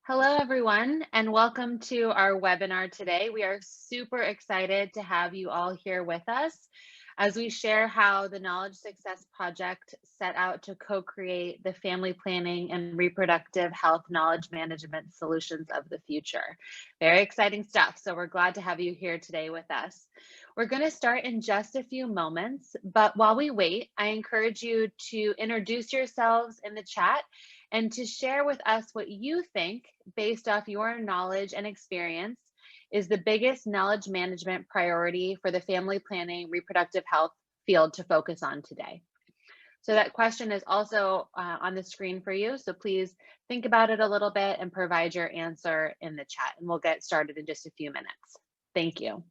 Hello, everyone, and welcome to our webinar today. We are super excited to have you all here with us as we share how the Knowledge Success Project set out to co-create the family planning and reproductive health knowledge management solutions of the future. Very exciting stuff, so we're glad to have you here today with us. We're going to start in just a few moments, but while we wait, I encourage you to introduce yourselves in the chat and to share with us what you think, based off your knowledge and experience, is the biggest knowledge management priority for the family planning reproductive health field to focus on today. So that question is also on the screen for you. So please think about it a little bit and provide your answer in the chat, and we'll get started in just a few minutes. Thank you.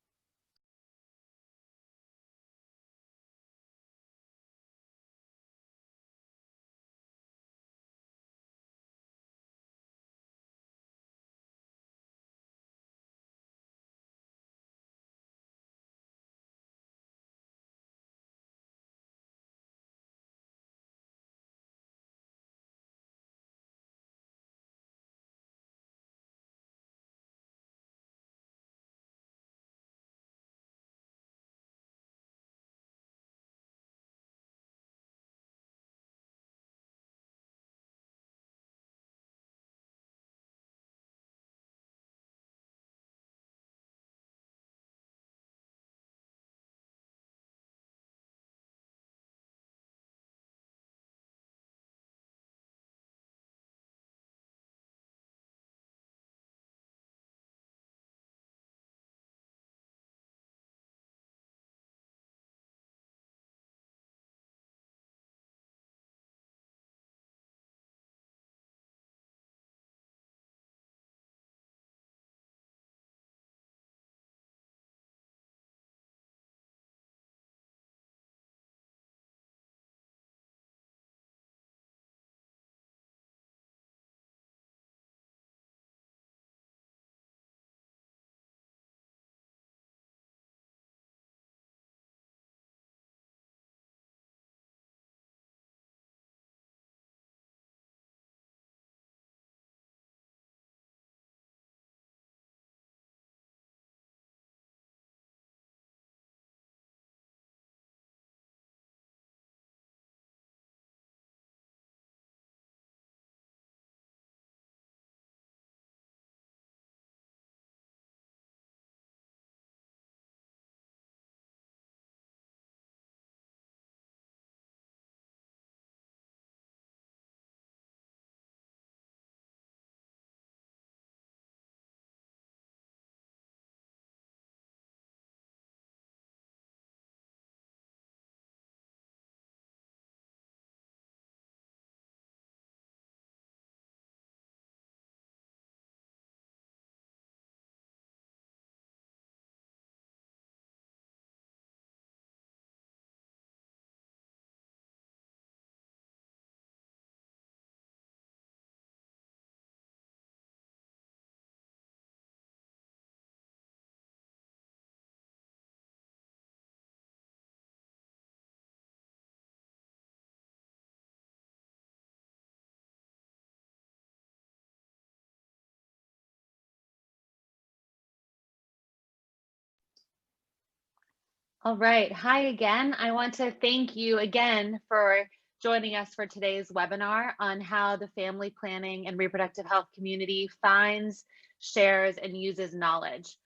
All right. Hi again. I want to thank you again for joining us for today's webinar on how the family planning and reproductive health community finds, shares, and uses knowledge.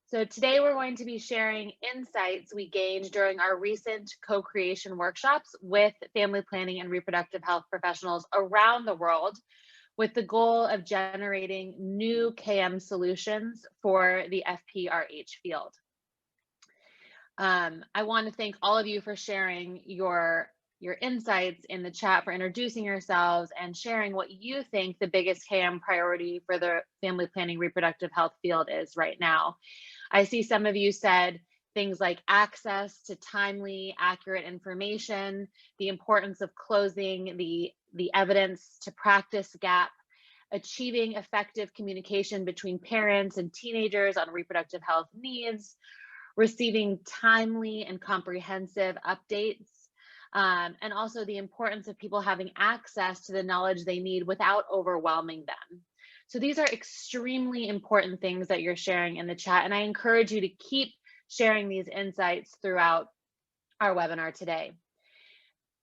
So today we're going to be sharing insights we gained during our recent co-creation workshops with family planning and reproductive health professionals around the world, with the goal of generating new KM solutions for the FPRH field. I want to thank all of you for sharing your insights in the chat, for introducing yourselves and sharing what you think the biggest KM priority for the family planning reproductive health field is right now. I see some of you said things like access to timely, accurate information, the importance of closing the evidence to practice gap, achieving effective communication between parents and teenagers on reproductive health needs, receiving timely and comprehensive updates, and also the importance of people having access to the knowledge they need without overwhelming them. So these are extremely important things that you're sharing in the chat, and I encourage you to keep sharing these insights throughout our webinar today.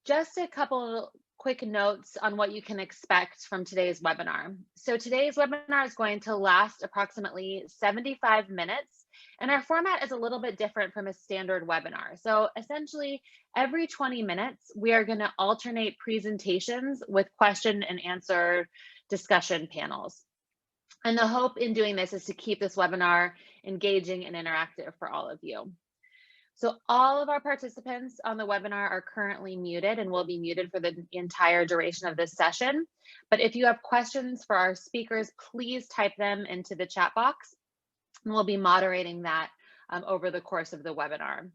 Just a couple quick notes on what you can expect from today's webinar. So today's webinar is going to last approximately 75 minutes, and our format is a little bit different from a standard webinar. So essentially, every 20 minutes, we are going to alternate presentations with question and answer discussion panels. And the hope in doing this is to keep this webinar engaging and interactive for all of you. So all of our participants on the webinar are currently muted and will be muted for the entire duration of this session. But if you have questions for our speakers, please type them into the chat box, and we'll be moderating that over the course of the webinar.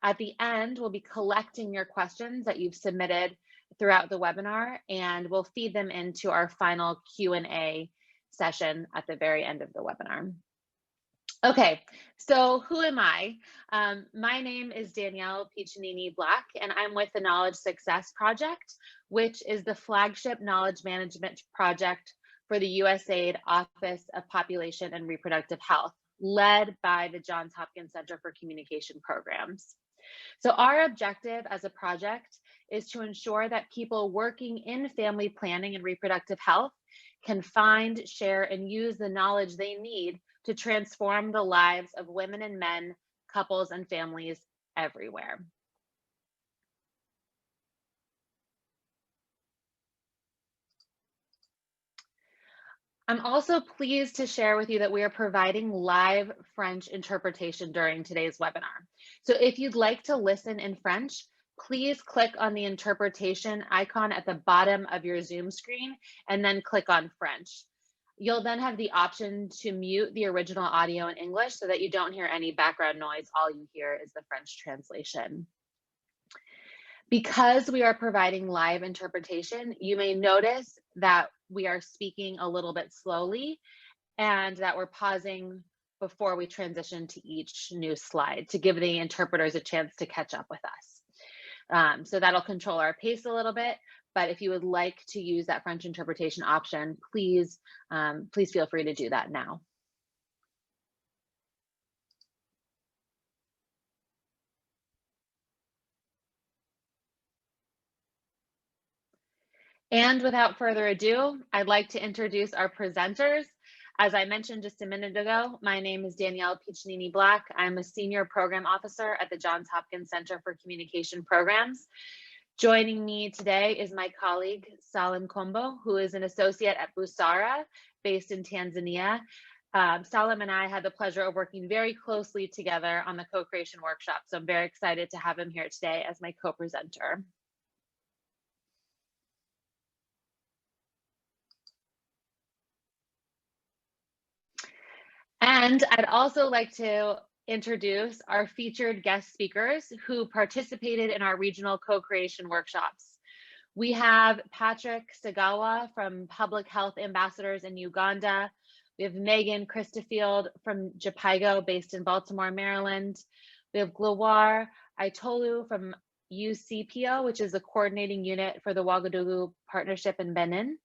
At the end, we'll be collecting your questions that you've submitted throughout the webinar, and we'll feed them into our final Q&A session at the very end of the webinar. Okay, so who am I? My name is Danielle Piccinini Black, and I'm with the Knowledge Success Project, which is the flagship knowledge management project for the USAID Office of Population and Reproductive Health, led by the Johns Hopkins Center for Communication Programs. So our objective as a project is to ensure that people working in family planning and reproductive health can find, share, and use the knowledge they need to transform the lives of women and men, couples, and families everywhere. I'm also pleased to share with you that we are providing live French interpretation during today's webinar. So if you'd like to listen in French, please click on the interpretation icon at the bottom of your Zoom screen and then click on French. You'll then have the option to mute the original audio in English so that you don't hear any background noise. All you hear is the French translation. Because we are providing live interpretation, you may notice that we are speaking a little bit slowly and that we're pausing before we transition to each new slide to give the interpreters a chance to catch up with us. So that'll control our pace a little bit. But if you would like to use that French interpretation option, please feel free to do that now. And without further ado, I'd like to introduce our presenters. As I mentioned just a minute ago, my name is Danielle Piccinini Black. I'm a Senior Program Officer at the Johns Hopkins Center for Communication Programs. Joining me today is my colleague, Salim Kombo, who is an associate at Busara, based in Tanzania. Salim and I had the pleasure of working very closely together on the co-creation workshop, so I'm very excited to have him here today as my co-presenter. And I'd also like to introduce our featured guest speakers who participated in our regional co-creation workshops. We have Patrick Sagawa from Public Health Ambassadors in Uganda. We have Megan Christofield from Japaigo, based in Baltimore, Maryland. We have Gloire Aitolu from UCPO, which is a coordinating unit for the Ouagadougou Partnership in Benin.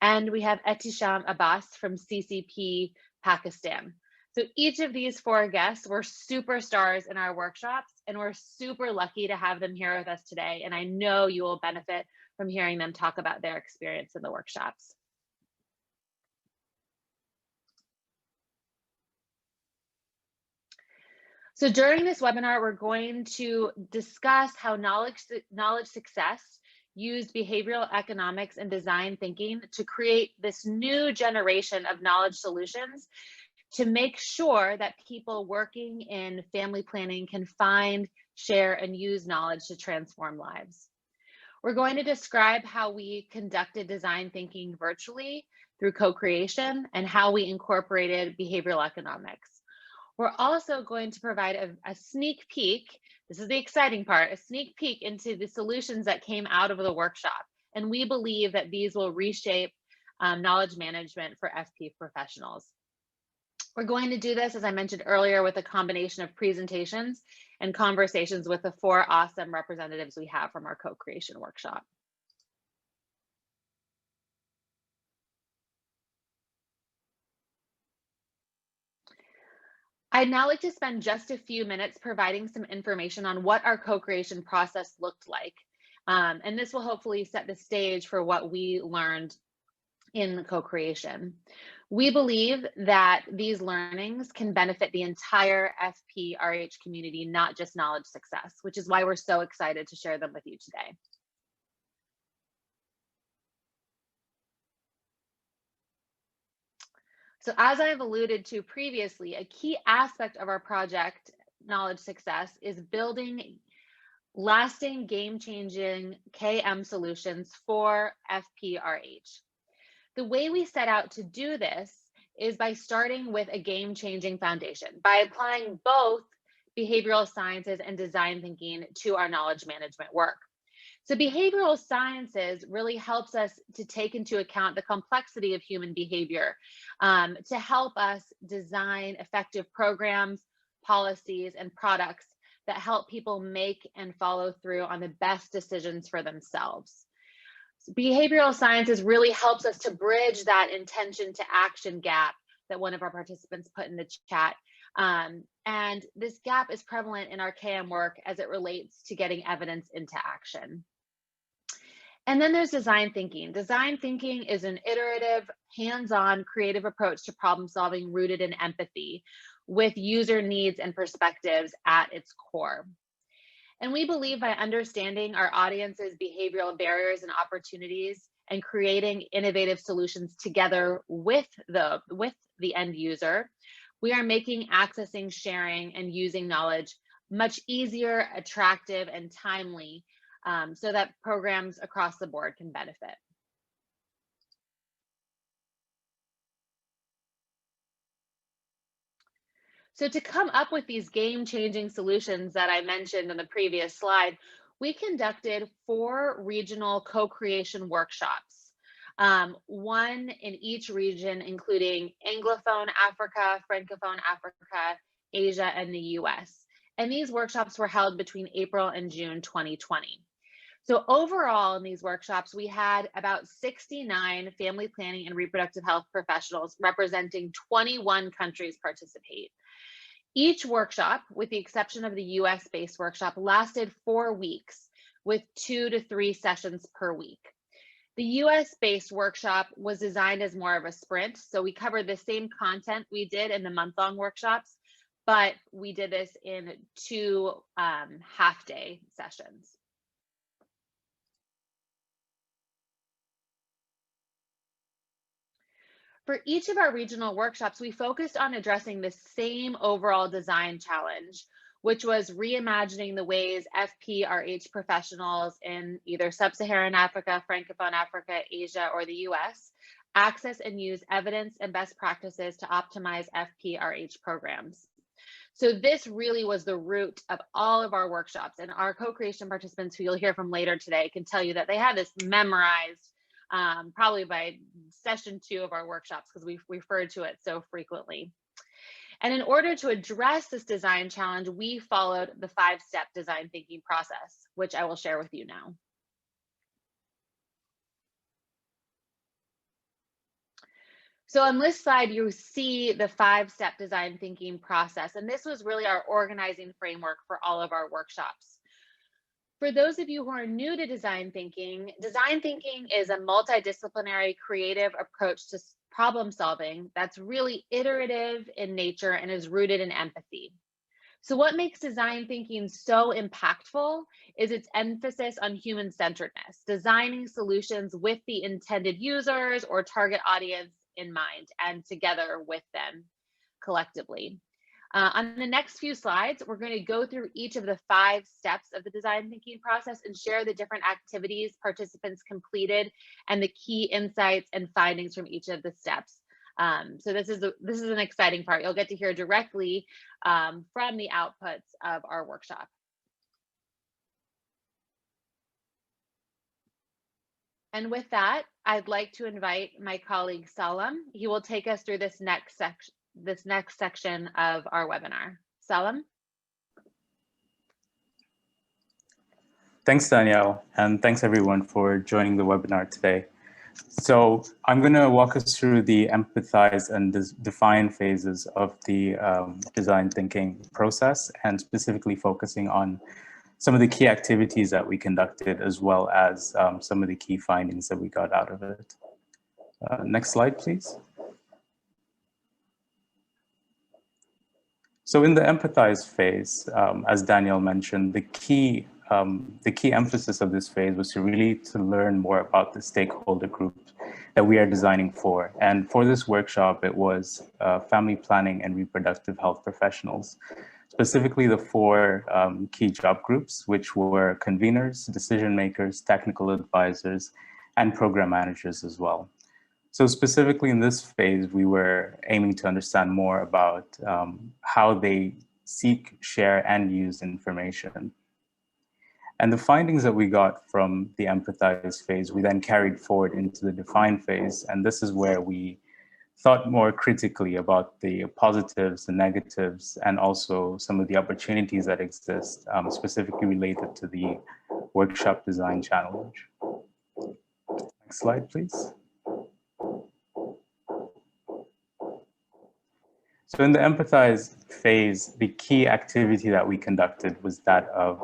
And we have Etisham Abbas from CCP Pakistan. So each of these four guests were superstars in our workshops, and we're super lucky to have them here with us today. And I know you will benefit from hearing them talk about their experience in the workshops. So during this webinar, we're going to discuss how knowledge success used behavioral economics and design thinking to create this new generation of knowledge solutions to make sure that people working in family planning can find, share, and use knowledge to transform lives. We're going to describe how we conducted design thinking virtually through co-creation and how we incorporated behavioral economics. We're also going to provide a sneak peek, this is the exciting part, a sneak peek into the solutions that came out of the workshop. And we believe that these will reshape knowledge management for FP professionals. We're going to do this, as I mentioned earlier, with a combination of presentations and conversations with the four awesome representatives we have from our co-creation workshop. I'd now like to spend just a few minutes providing some information on what our co-creation process looked like. And this will hopefully set the stage for what we learned in the co-creation. We believe that these learnings can benefit the entire FPRH community, not just knowledge success, which is why we're so excited to share them with you today. So as I've alluded to previously, a key aspect of our project, Knowledge Success, is building lasting game-changing KM solutions for FPRH. The way we set out to do this is by starting with a game-changing foundation, by applying both behavioral sciences and design thinking to our knowledge management work. So behavioral sciences really helps us to take into account the complexity of human behavior, to help us design effective programs, policies, and products that help people make and follow through on the best decisions for themselves. So behavioral sciences really helps us to bridge that intention to action gap that one of our participants put in the chat. And this gap is prevalent in our KM work as it relates to getting evidence into action. And then there's design thinking. Design thinking is an iterative, hands-on, creative approach to problem solving rooted in empathy with user needs and perspectives at its core. And we believe by understanding our audience's behavioral barriers and opportunities and creating innovative solutions together with the end user, we are making accessing, sharing, and using knowledge much easier, attractive, and timely, so that programs across the board can benefit. So to come up with these game-changing solutions that I mentioned in the previous slide, we conducted 4 regional co-creation workshops, one in each region, including Anglophone Africa, Francophone Africa, Asia, and the US. And these workshops were held between April and June 2020. So overall in these workshops, we had about 69 family planning and reproductive health professionals representing 21 countries participate. Each workshop, with the exception of the US-based workshop, lasted 4 weeks with 2 to 3 sessions per week. The US-based workshop was designed as more of a sprint, so we covered the same content we did in the month-long workshops, but we did this in 2 half-day sessions. For each of our regional workshops, we focused on addressing the same overall design challenge, which was reimagining the ways FPRH professionals in either Sub-Saharan Africa, Francophone Africa, Asia, or the US access and use evidence and best practices to optimize FPRH programs. So this really was the root of all of our workshops, and our co-creation participants, who you'll hear from later today, can tell you that they had this memorized probably by session 2 of our workshops, because we've referred to it so frequently. And in order to address this design challenge, we followed the 5-step design thinking process, which I will share with you now. So on this slide, you see the 5-step design thinking process, and this was really our organizing framework for all of our workshops. For those of you who are new to design thinking is a multidisciplinary creative approach to problem solving that's really iterative in nature and is rooted in empathy. So what makes design thinking so impactful is its emphasis on human-centeredness, designing solutions with the intended users or target audience in mind and together with them collectively. On the next few slides, we're going to go through each of the 5 steps of the design thinking process and share the different activities participants completed and the key insights and findings from each of the steps. So this is an exciting part. You'll get to hear directly from the outputs of our workshop. And with that, I'd like to invite my colleague Salam. He will take us through this next section of our webinar. Salam? Thanks, Danielle, and thanks everyone for joining the webinar today. So I'm going to walk us through the empathize and define phases of the design thinking process, and specifically focusing on some of the key activities that we conducted, as well as some of the key findings that we got out of it. Next slide, please. So in the empathize phase, as Danielle mentioned, the key emphasis of this phase was to learn more about the stakeholder group that we are designing for. And for this workshop, it was family planning and reproductive health professionals, specifically the four key job groups, which were conveners, decision makers, technical advisors, and program managers as well. So specifically in this phase, we were aiming to understand more about how they seek, share, and use information. And the findings that we got from the empathize phase, we then carried forward into the define phase. And this is where we thought more critically about the positives, the negatives, and also some of the opportunities that exist, specifically related to the workshop design challenge. Next slide, please. So in the empathize phase, the key activity that we conducted was that of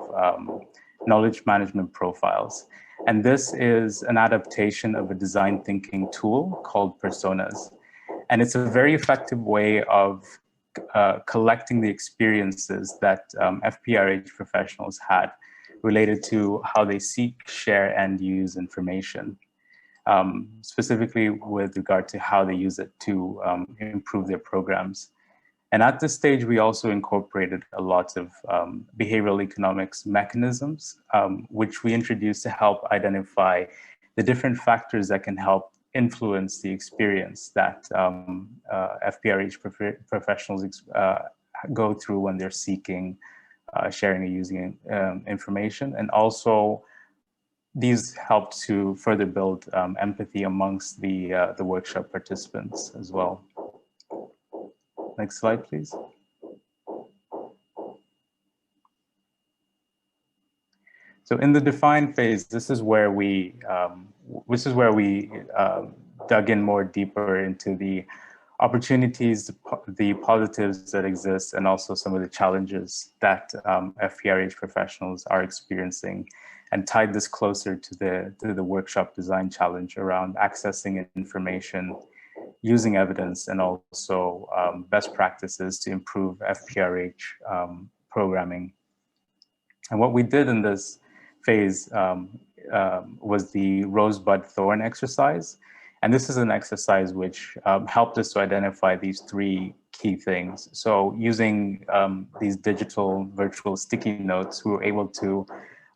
knowledge management profiles. And this is an adaptation of a design thinking tool called personas. And it's a very effective way of collecting the experiences that FPRH professionals had related to how they seek, share, and use information. Specifically with regard to how they use it to improve their programs. And at this stage, we also incorporated a lot of behavioral economics mechanisms, which we introduced to help identify the different factors that can help influence the experience that FPRH professionals go through when they're seeking, sharing, and using information. And also, these help to further build empathy amongst the workshop participants as well. Next slide, please. So in the define phase, this is where we dug in more deeper into the opportunities, the positives that exist, and also some of the challenges that FPRH professionals are experiencing, and tied this closer to the workshop design challenge around accessing information, using evidence, and also best practices to improve FPRH programming. And what we did in this phase was the rosebud thorn exercise. And this is an exercise which helped us to identify these three key things. So using these digital virtual sticky notes, we were able to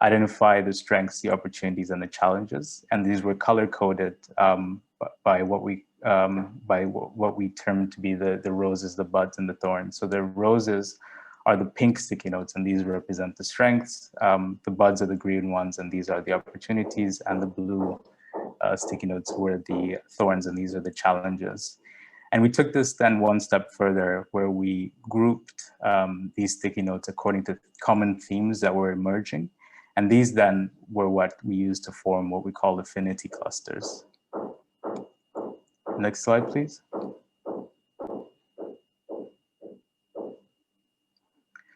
identify the strengths, the opportunities, and the challenges. And these were color-coded by what we term to be the roses, the buds, and the thorns. So the roses are the pink sticky notes, and these represent the strengths. The buds are the green ones, and these are the opportunities, and the blue sticky notes were the thorns, and these are the challenges. And we took this then one step further, where we grouped these sticky notes according to common themes that were emerging. And these then were what we used to form what we call affinity clusters. Next slide, please.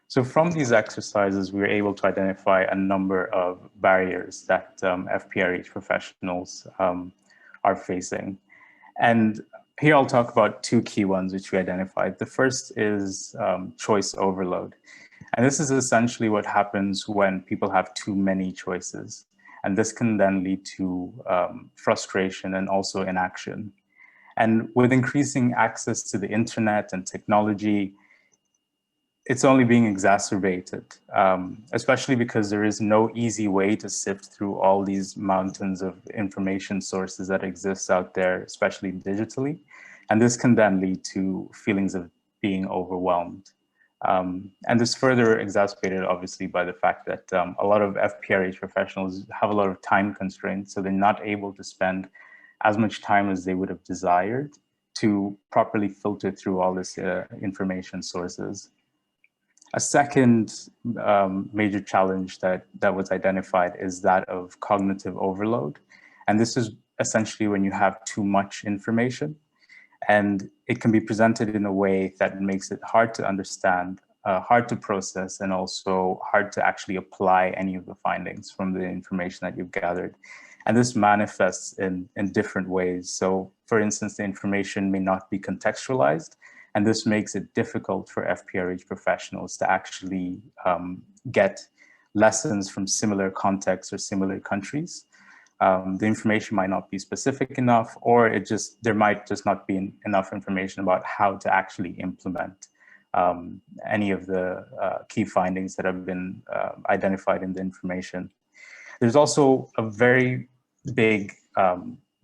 So from these exercises, we were able to identify a number of barriers that FPRH professionals are facing. And here I'll talk about two key ones which we identified. The first is choice overload. And this is essentially what happens when people have too many choices. And this can then lead to frustration and also inaction. And with increasing access to the internet and technology, it's only being exacerbated, especially because there is no easy way to sift through all these mountains of information sources that exist out there, especially digitally. And this can then lead to feelings of being overwhelmed. And this further exacerbated, obviously, by the fact that a lot of FPRH professionals have a lot of time constraints, so they're not able to spend as much time as they would have desired to properly filter through all this information sources. A second major challenge that was identified is that of cognitive overload. And this is essentially when you have too much information, and it can be presented in a way that makes it hard to understand, hard to process, and also hard to actually apply any of the findings from the information that you've gathered. And this manifests in different ways. So for instance, the information may not be contextualized, and this makes it difficult for FPRH professionals to actually get lessons from similar contexts or similar countries. The information might not be specific enough, or there might just not be enough information about how to actually implement any of the key findings that have been identified in the information. There's also a very big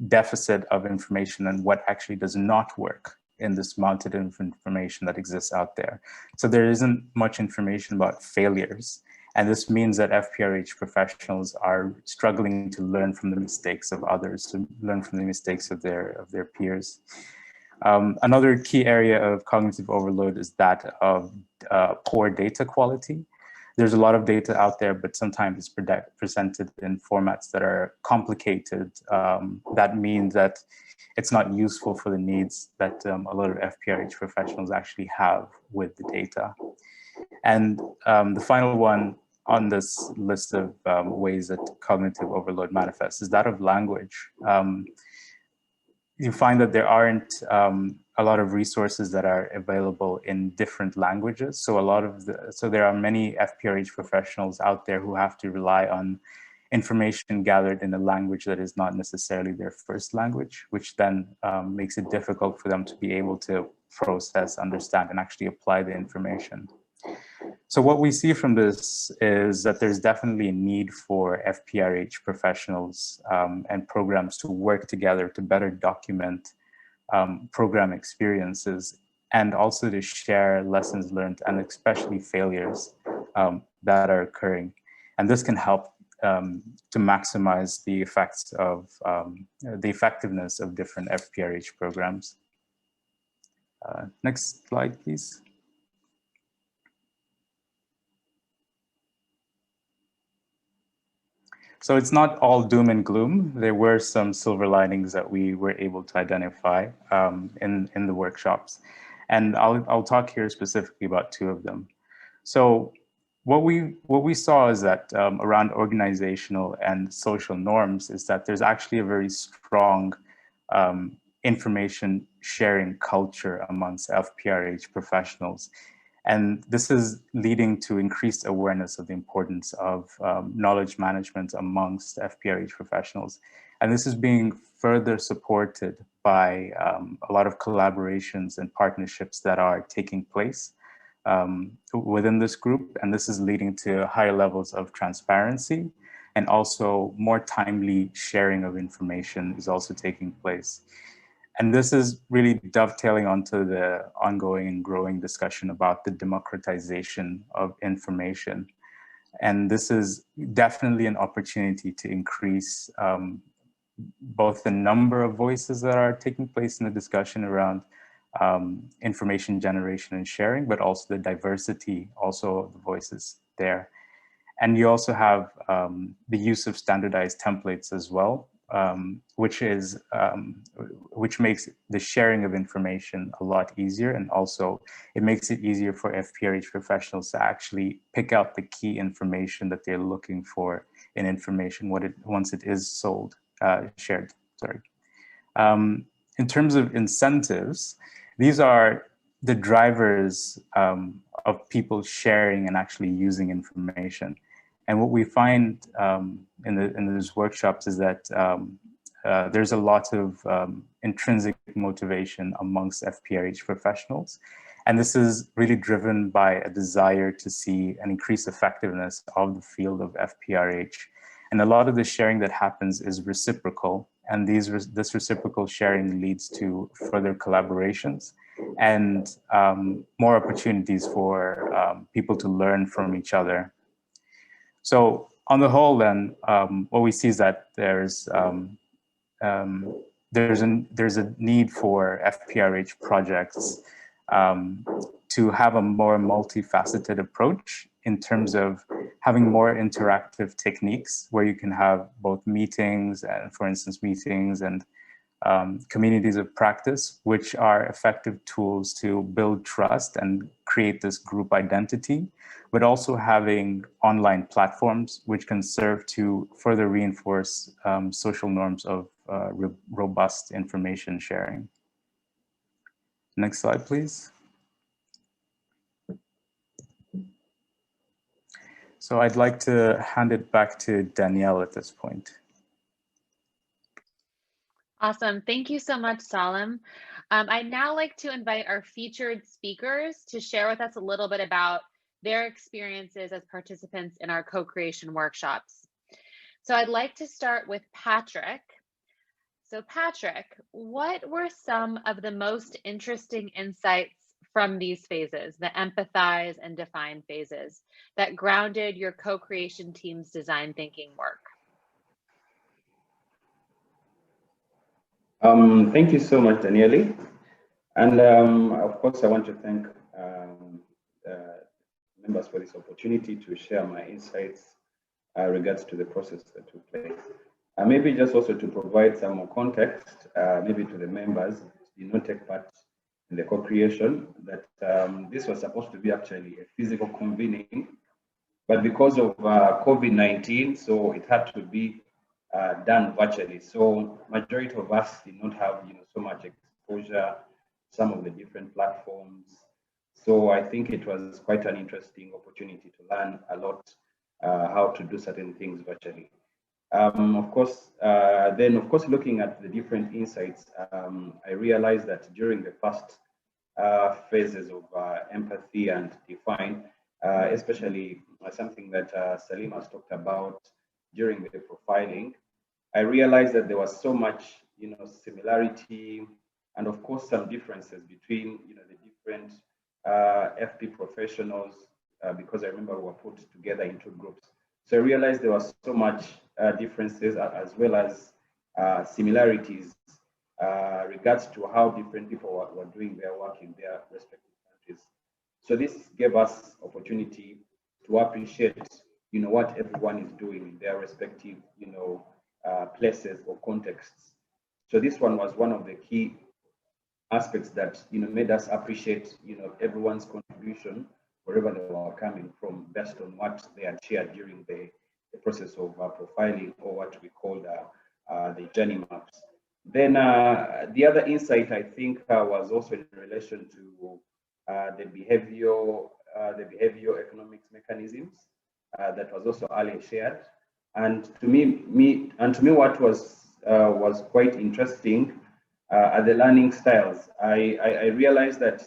deficit of information on what actually does not work in this mountain of information that exists out there. So there isn't much information about failures. And this means that FPRH professionals are struggling to learn from the mistakes of others, to learn from the mistakes of their peers. Another key area of cognitive overload is that of poor data quality. There's a lot of data out there, but sometimes it's presented in formats that are complicated. That means that it's not useful for the needs that a lot of FPRH professionals actually have with the data. And the final one on this list of ways that cognitive overload manifests is that of language. You find that there aren't a lot of resources that are available in different languages. So there are many FPRH professionals out there who have to rely on information gathered in a language that is not necessarily their first language, which then makes it difficult for them to be able to process, understand, and actually apply the information. So what we see from this is that there's definitely a need for FPRH professionals and programs to work together to better document program experiences, and also to share lessons learned and especially failures that are occurring. And this can help to maximize the effects of the effectiveness of different FPRH programs. Next slide, please. So it's not all doom and gloom. There were some silver linings that we were able to identify in the workshops. And I'll talk here specifically about two of them. So what we saw is that around organizational and social norms is that there's actually a very strong information sharing culture amongst FPRH professionals. And this is leading to increased awareness of the importance of knowledge management amongst FPRH professionals. And this is being further supported by a lot of collaborations and partnerships that are taking place within this group. And this is leading to higher levels of transparency, and also more timely sharing of information is also taking place. And this is really dovetailing onto the ongoing and growing discussion about the democratization of information. And this is definitely an opportunity to increase both the number of voices that are taking place in the discussion around information generation and sharing, but also the diversity, also of the voices there. And you also have the use of standardized templates as well, which makes the sharing of information a lot easier. And also it makes it easier for FPRH professionals to actually pick out the key information that they're looking for in information once it is shared. Sorry. In terms of incentives, these are the drivers of people sharing and actually using information. And what we find in these workshops is that there's a lot of intrinsic motivation amongst FPRH professionals. And this is really driven by a desire to see an increased effectiveness of the field of FPRH. And a lot of the sharing that happens is reciprocal. And this reciprocal sharing leads to further collaborations and more opportunities for people to learn from each other. So on the whole, then, what we see is that there's a need for FPRH projects to have a more multifaceted approach in terms of having more interactive techniques where you can have both meetings and, for instance, meetings and communities of practice, which are effective tools to build trust and create this group identity, but also having online platforms which can serve to further reinforce social norms of robust information sharing. Next slide, please. So I'd like to hand it back to Danielle at this point. Awesome. Thank you so much, Salim. I'd now like to invite our featured speakers to share with us a little bit about their experiences as participants in our co-creation workshops. So I'd like to start with Patrick. So Patrick, what were some of the most interesting insights from these phases, the empathize and define phases, that grounded your co-creation team's design thinking work? Thank you so much, Daniele. And of course, I want to thank members for this opportunity to share my insights regards to the process that took place. Maybe just also to provide some more context, maybe to the members who did not take part in the co-creation, that this was supposed to be actually a physical convening, but because of COVID-19, so it had to be done virtually. So majority of us did not have so much exposure, some of the different platforms. So I think it was quite an interesting opportunity to learn a lot how to do certain things virtually. Of course, looking at the different insights, I realized that during the first phases of empathy and define, especially something that Salim has talked about during the profiling, I realized that there was so much, similarity, and of course some differences between, the different FP professionals, because I remember we were put together into groups. So I realized there was so much differences as well as similarities regards to how different people were doing their work in their respective countries. So this gave us opportunity to appreciate, what everyone is doing in their respective, places or contexts. So this one was one of the key aspects that, made us appreciate, everyone's contribution wherever they were coming from, based on what they had shared during the process of profiling, or what we call the journey maps. Then the other insight, I think, was also in relation to the behavioral economics mechanisms that was also earlier shared. And to me, what was quite interesting are the learning styles. I realized that,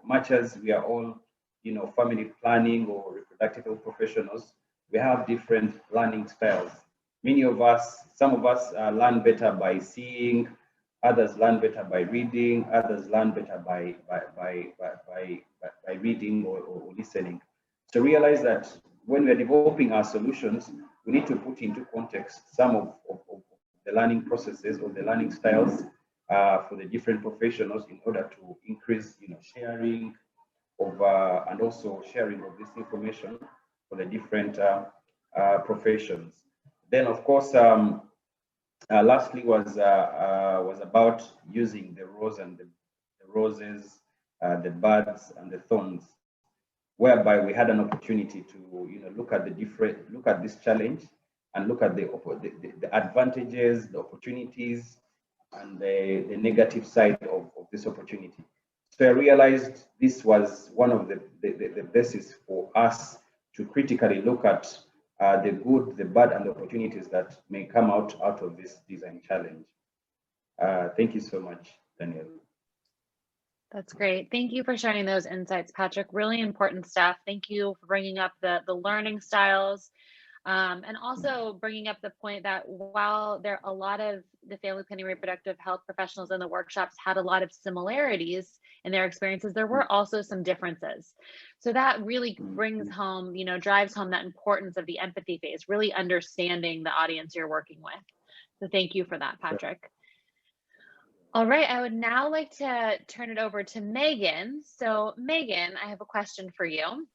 much as we are all, family planning or reproductive health professionals, we have different learning styles. Some of us learn better by seeing, others learn better by reading, others learn better by reading or listening. So realize that when we're developing our solutions, we need to put into context some of the learning processes or the learning styles for the different professionals, in order to increase, sharing of and also sharing of this information for the different professions. Then, of course, lastly was about using the rose and the roses, the buds and the thorns, whereby we had an opportunity to look at this challenge and look at the advantages, the opportunities, and the negative side of this opportunity. So I realized this was one of the basis for us to critically look at the good, the bad, and the opportunities that may come out of this design challenge. Thank you so much, Daniel. That's great. Thank you for sharing those insights, Patrick. Really important stuff. Thank you for bringing up the learning styles, and also bringing up the point that while there are a lot of the family planning reproductive health professionals in the workshops had a lot of similarities in their experiences, there were also some differences. So that really brings home, drives home that importance of the empathy phase, really understanding the audience you're working with. So thank you for that, Patrick. All right, I would now like to turn it over to Megan. So Megan, I have a question for you.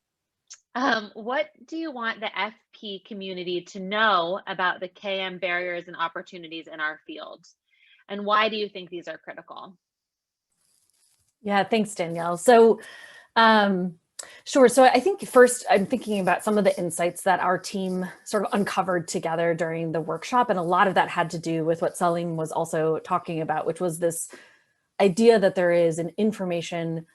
What do you want the FP community to know about the KM barriers and opportunities in our field? And why do you think these are critical? Yeah, thanks, Danielle. So, sure. So I think first I'm thinking about some of the insights that our team sort of uncovered together during the workshop. And a lot of that had to do with what Salim was also talking about, which was this idea that there is an information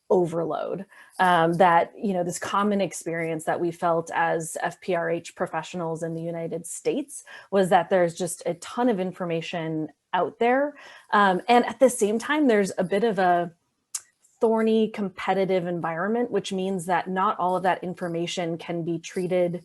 overload, that, this common experience that we felt as FPRH professionals in the United States was that there's just a ton of information out there. And at the same time, there's a bit of a thorny competitive environment, which means that not all of that information can be treated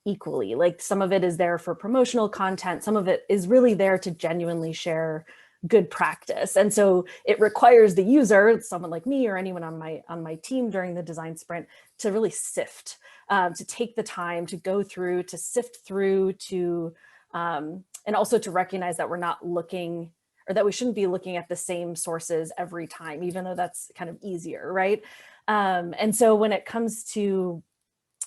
equally. Like some of it is there for promotional content, some of it is really there to genuinely share good practice. And so it requires the user, someone like me or anyone on my team during the design sprint, to really sift, to take the time to go through, to sift through, to and also to recognize that we're not looking, or that we shouldn't be looking at the same sources every time, even though that's kind of easier, right? And so when it comes to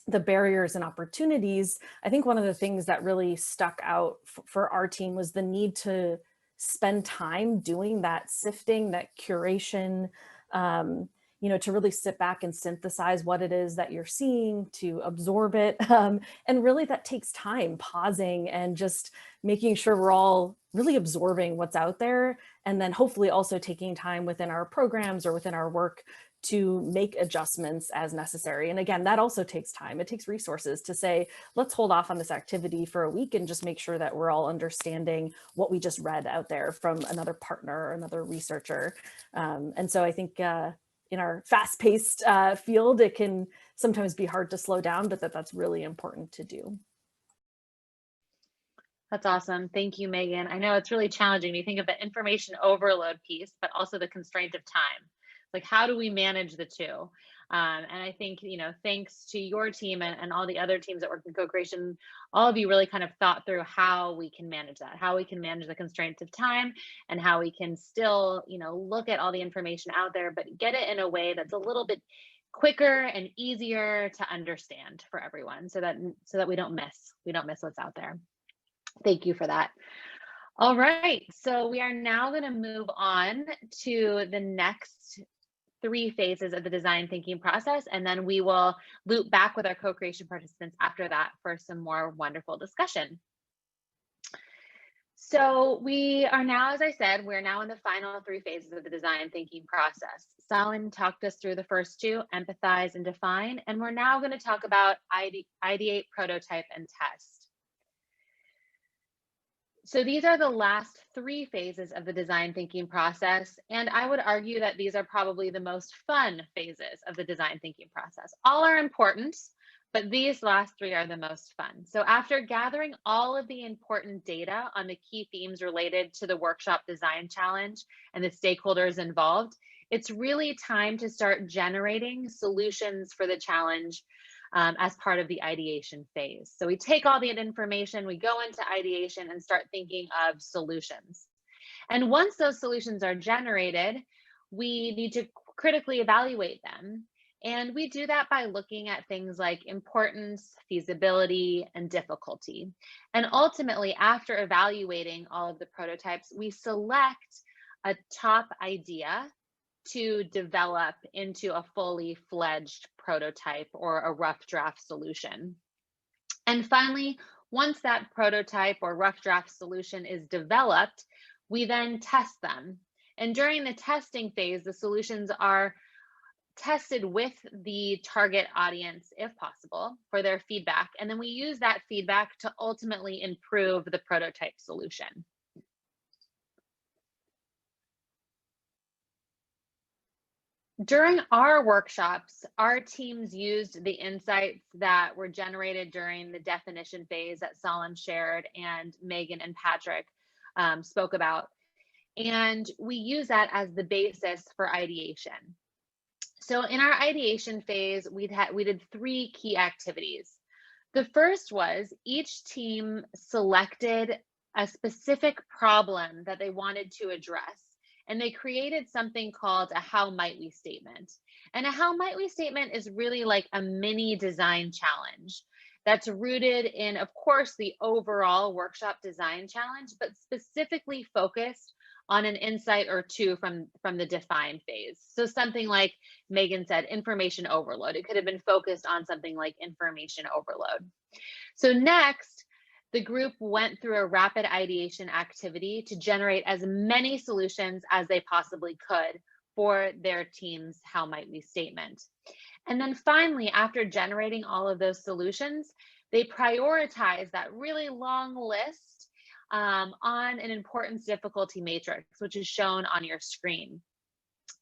the barriers and opportunities, I think one of the things that really stuck out for our team was the need to spend time doing that sifting, that curation, to really sit back and synthesize what it is that you're seeing, to absorb it. And really that takes time, pausing and just making sure we're all really absorbing what's out there. And then hopefully also taking time within our programs or within our work to make adjustments as necessary. And again, that also takes time. It takes resources to say, let's hold off on this activity for a week and just make sure that we're all understanding what we just read out there from another partner or another researcher. And so I think in our fast-paced field, it can sometimes be hard to slow down, but that's really important to do. That's awesome. Thank you, Megan. I know it's really challenging. You think of the information overload piece, but also the constraint of time. Like, how do we manage the two? And I think, thanks to your team and all the other teams that work in co-creation, all of you really kind of thought through how we can manage that, how we can manage the constraints of time, and how we can still, look at all the information out there, but get it in a way that's a little bit quicker and easier to understand for everyone, so that we don't miss what's out there. Thank you for that. All right, so we are now going to move on to the next 3 phases of the design thinking process, and then we will loop back with our co-creation participants after that for some more wonderful discussion. So we are now, as I said, we're now in the final 3 phases of the design thinking process. Salim talked us through the first 2, empathize and define, and we're now going to talk about ideate, prototype, and test. So these are the last 3 phases of the design thinking process, and I would argue that these are probably the most fun phases of the design thinking process. All are important, but these last 3 are the most fun. So after gathering all of the important data on the key themes related to the workshop design challenge and the stakeholders involved, it's really time to start generating solutions for the challenge as part of the ideation phase. So we take all the information, we go into ideation and start thinking of solutions. And once those solutions are generated, we need to critically evaluate them. And we do that by looking at things like importance, feasibility, and difficulty. And ultimately, after evaluating all of the prototypes, we select a top idea to develop into a fully fledged prototype or a rough draft solution. And finally, once that prototype or rough draft solution is developed, we then test them. And during the testing phase, the solutions are tested with the target audience, if possible, for their feedback. And then we use that feedback to ultimately improve the prototype solution. During our workshops, our teams used the insights that were generated during the definition phase that Salim shared and Megan and Patrick spoke about. And we use that as the basis for ideation. So in our ideation phase, we did 3 key activities. The first was each team selected a specific problem that they wanted to address. and they created something called a how might we statement. And a how might we statement is really like a mini design challenge that's rooted in, of course, the overall workshop design challenge, but specifically focused on an insight or two from the define phase. So something like Megan said, information overload. It could have been focused on something like information overload. So next, the group went through a rapid ideation activity to generate as many solutions as they possibly could for their team's how might we statement. And then finally, after generating all of those solutions, they prioritized that really long list on an importance difficulty matrix, which is shown on your screen.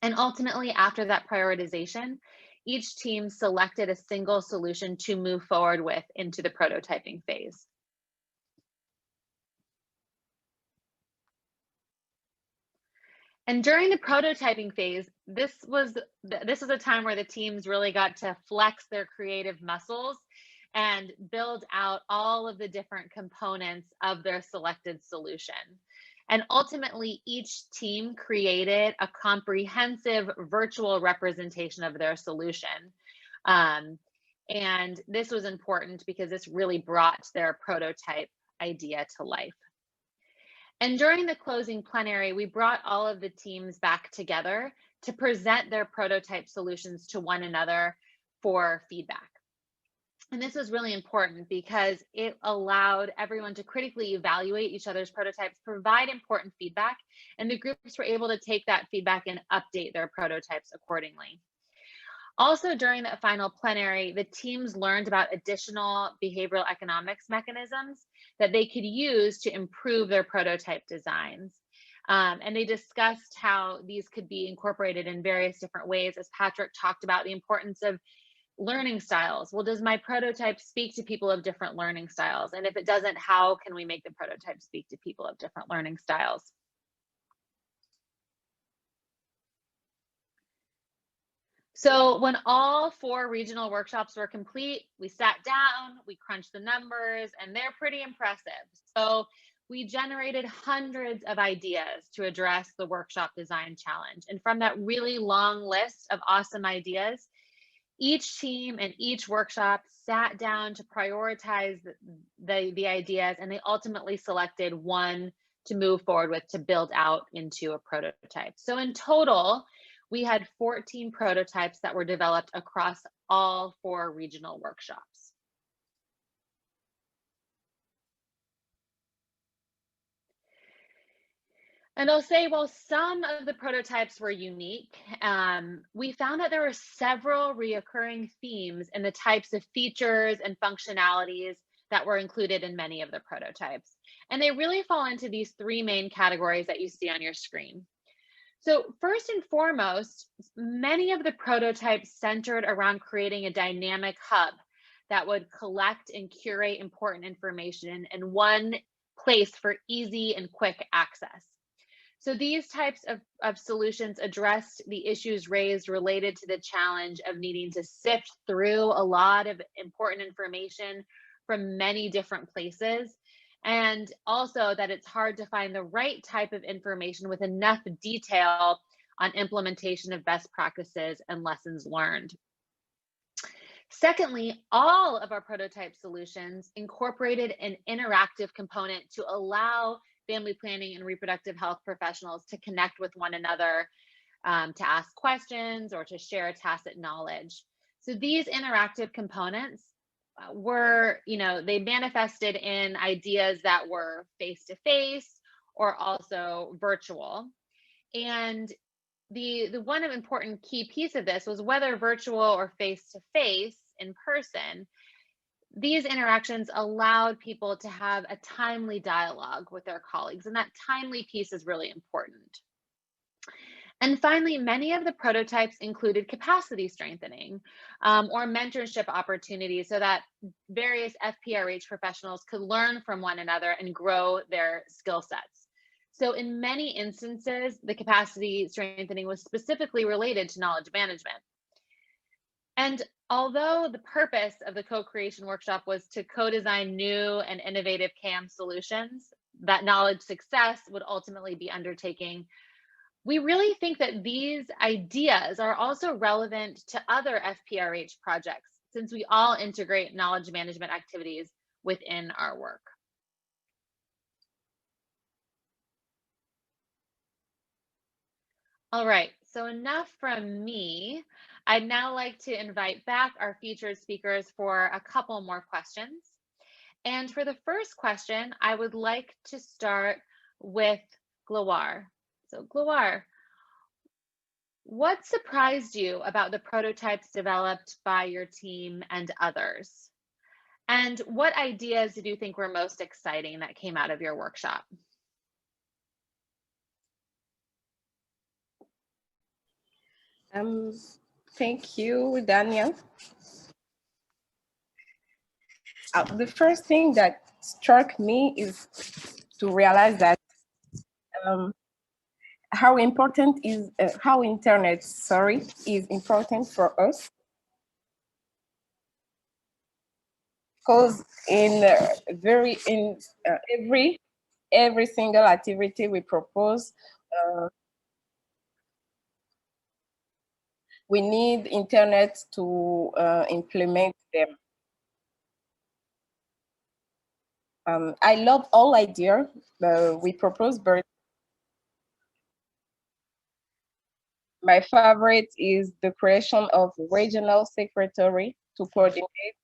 And ultimately, after that prioritization, each team selected a single solution to move forward with into the prototyping phase. And during the prototyping phase, this was a time where the teams really got to flex their creative muscles and build out all of the different components of their selected solution. And ultimately, each team created a comprehensive virtual representation of their solution. And this was important because this really brought their prototype idea to life. And during the closing plenary, we brought all of the teams back together to present their prototype solutions to one another for feedback. And this was really important because it allowed everyone to critically evaluate each other's prototypes, provide important feedback, and the groups were able to take that feedback and update their prototypes accordingly. Also, during that final plenary, the teams learned about additional behavioral economics mechanisms that they could use to improve their prototype designs. And they discussed how these could be incorporated in various different ways, as Patrick talked about the importance of learning styles. Well, does my prototype speak to people of different learning styles? And if it doesn't, how can we make the prototype speak to people of different learning styles? So when all 4 regional workshops were complete, we sat down, we crunched the numbers, and they're pretty impressive. So we generated hundreds of ideas to address the workshop design challenge. And from that really long list of awesome ideas, each team and each workshop sat down to prioritize the ideas, and they ultimately selected one to move forward with to build out into a prototype. So in total, we had 14 prototypes that were developed across all 4 regional workshops. And I'll say, while some of the prototypes were unique, we found that there were several reoccurring themes in the types of features and functionalities that were included in many of the prototypes. And they really fall into these 3 main categories that you see on your screen. So first and foremost, many of the prototypes centered around creating a dynamic hub that would collect and curate important information in one place for easy and quick access. So these types of solutions addressed the issues raised related to the challenge of needing to sift through a lot of important information from many different places, and also that it's hard to find the right type of information with enough detail on implementation of best practices and lessons learned. Secondly, all of our prototype solutions incorporated an interactive component to allow family planning and reproductive health professionals to connect with one another, to ask questions or to share tacit knowledge. So these interactive components were, they manifested in ideas that were face-to-face or also virtual. And the one important key piece of this was whether virtual or face-to-face in person, these interactions allowed people to have a timely dialogue with their colleagues, and that timely piece is really important. And finally, many of the prototypes included capacity strengthening or mentorship opportunities so that various FPRH professionals could learn from one another and grow their skill sets. So in many instances, the capacity strengthening was specifically related to knowledge management. And although the purpose of the co-creation workshop was to co-design new and innovative CAM solutions that knowledge success would ultimately be undertaking, We really think that these ideas are also relevant to other FPRH projects, since we all integrate knowledge management activities within our work. All right, so enough from me. I'd now like to invite back our featured speakers for a couple more questions. And for the first question, I would like to start with Gloire. So Gloire, what surprised you about the prototypes developed by your team and others? And what ideas did you think were most exciting that came out of your workshop? Thank you, Daniel. The first thing that struck me is to realize that how important is how internet, is important for us. Because in every single activity we propose, we need internet to implement them. I love all ideas we propose, but my favorite is the creation of regional secretary to coordinate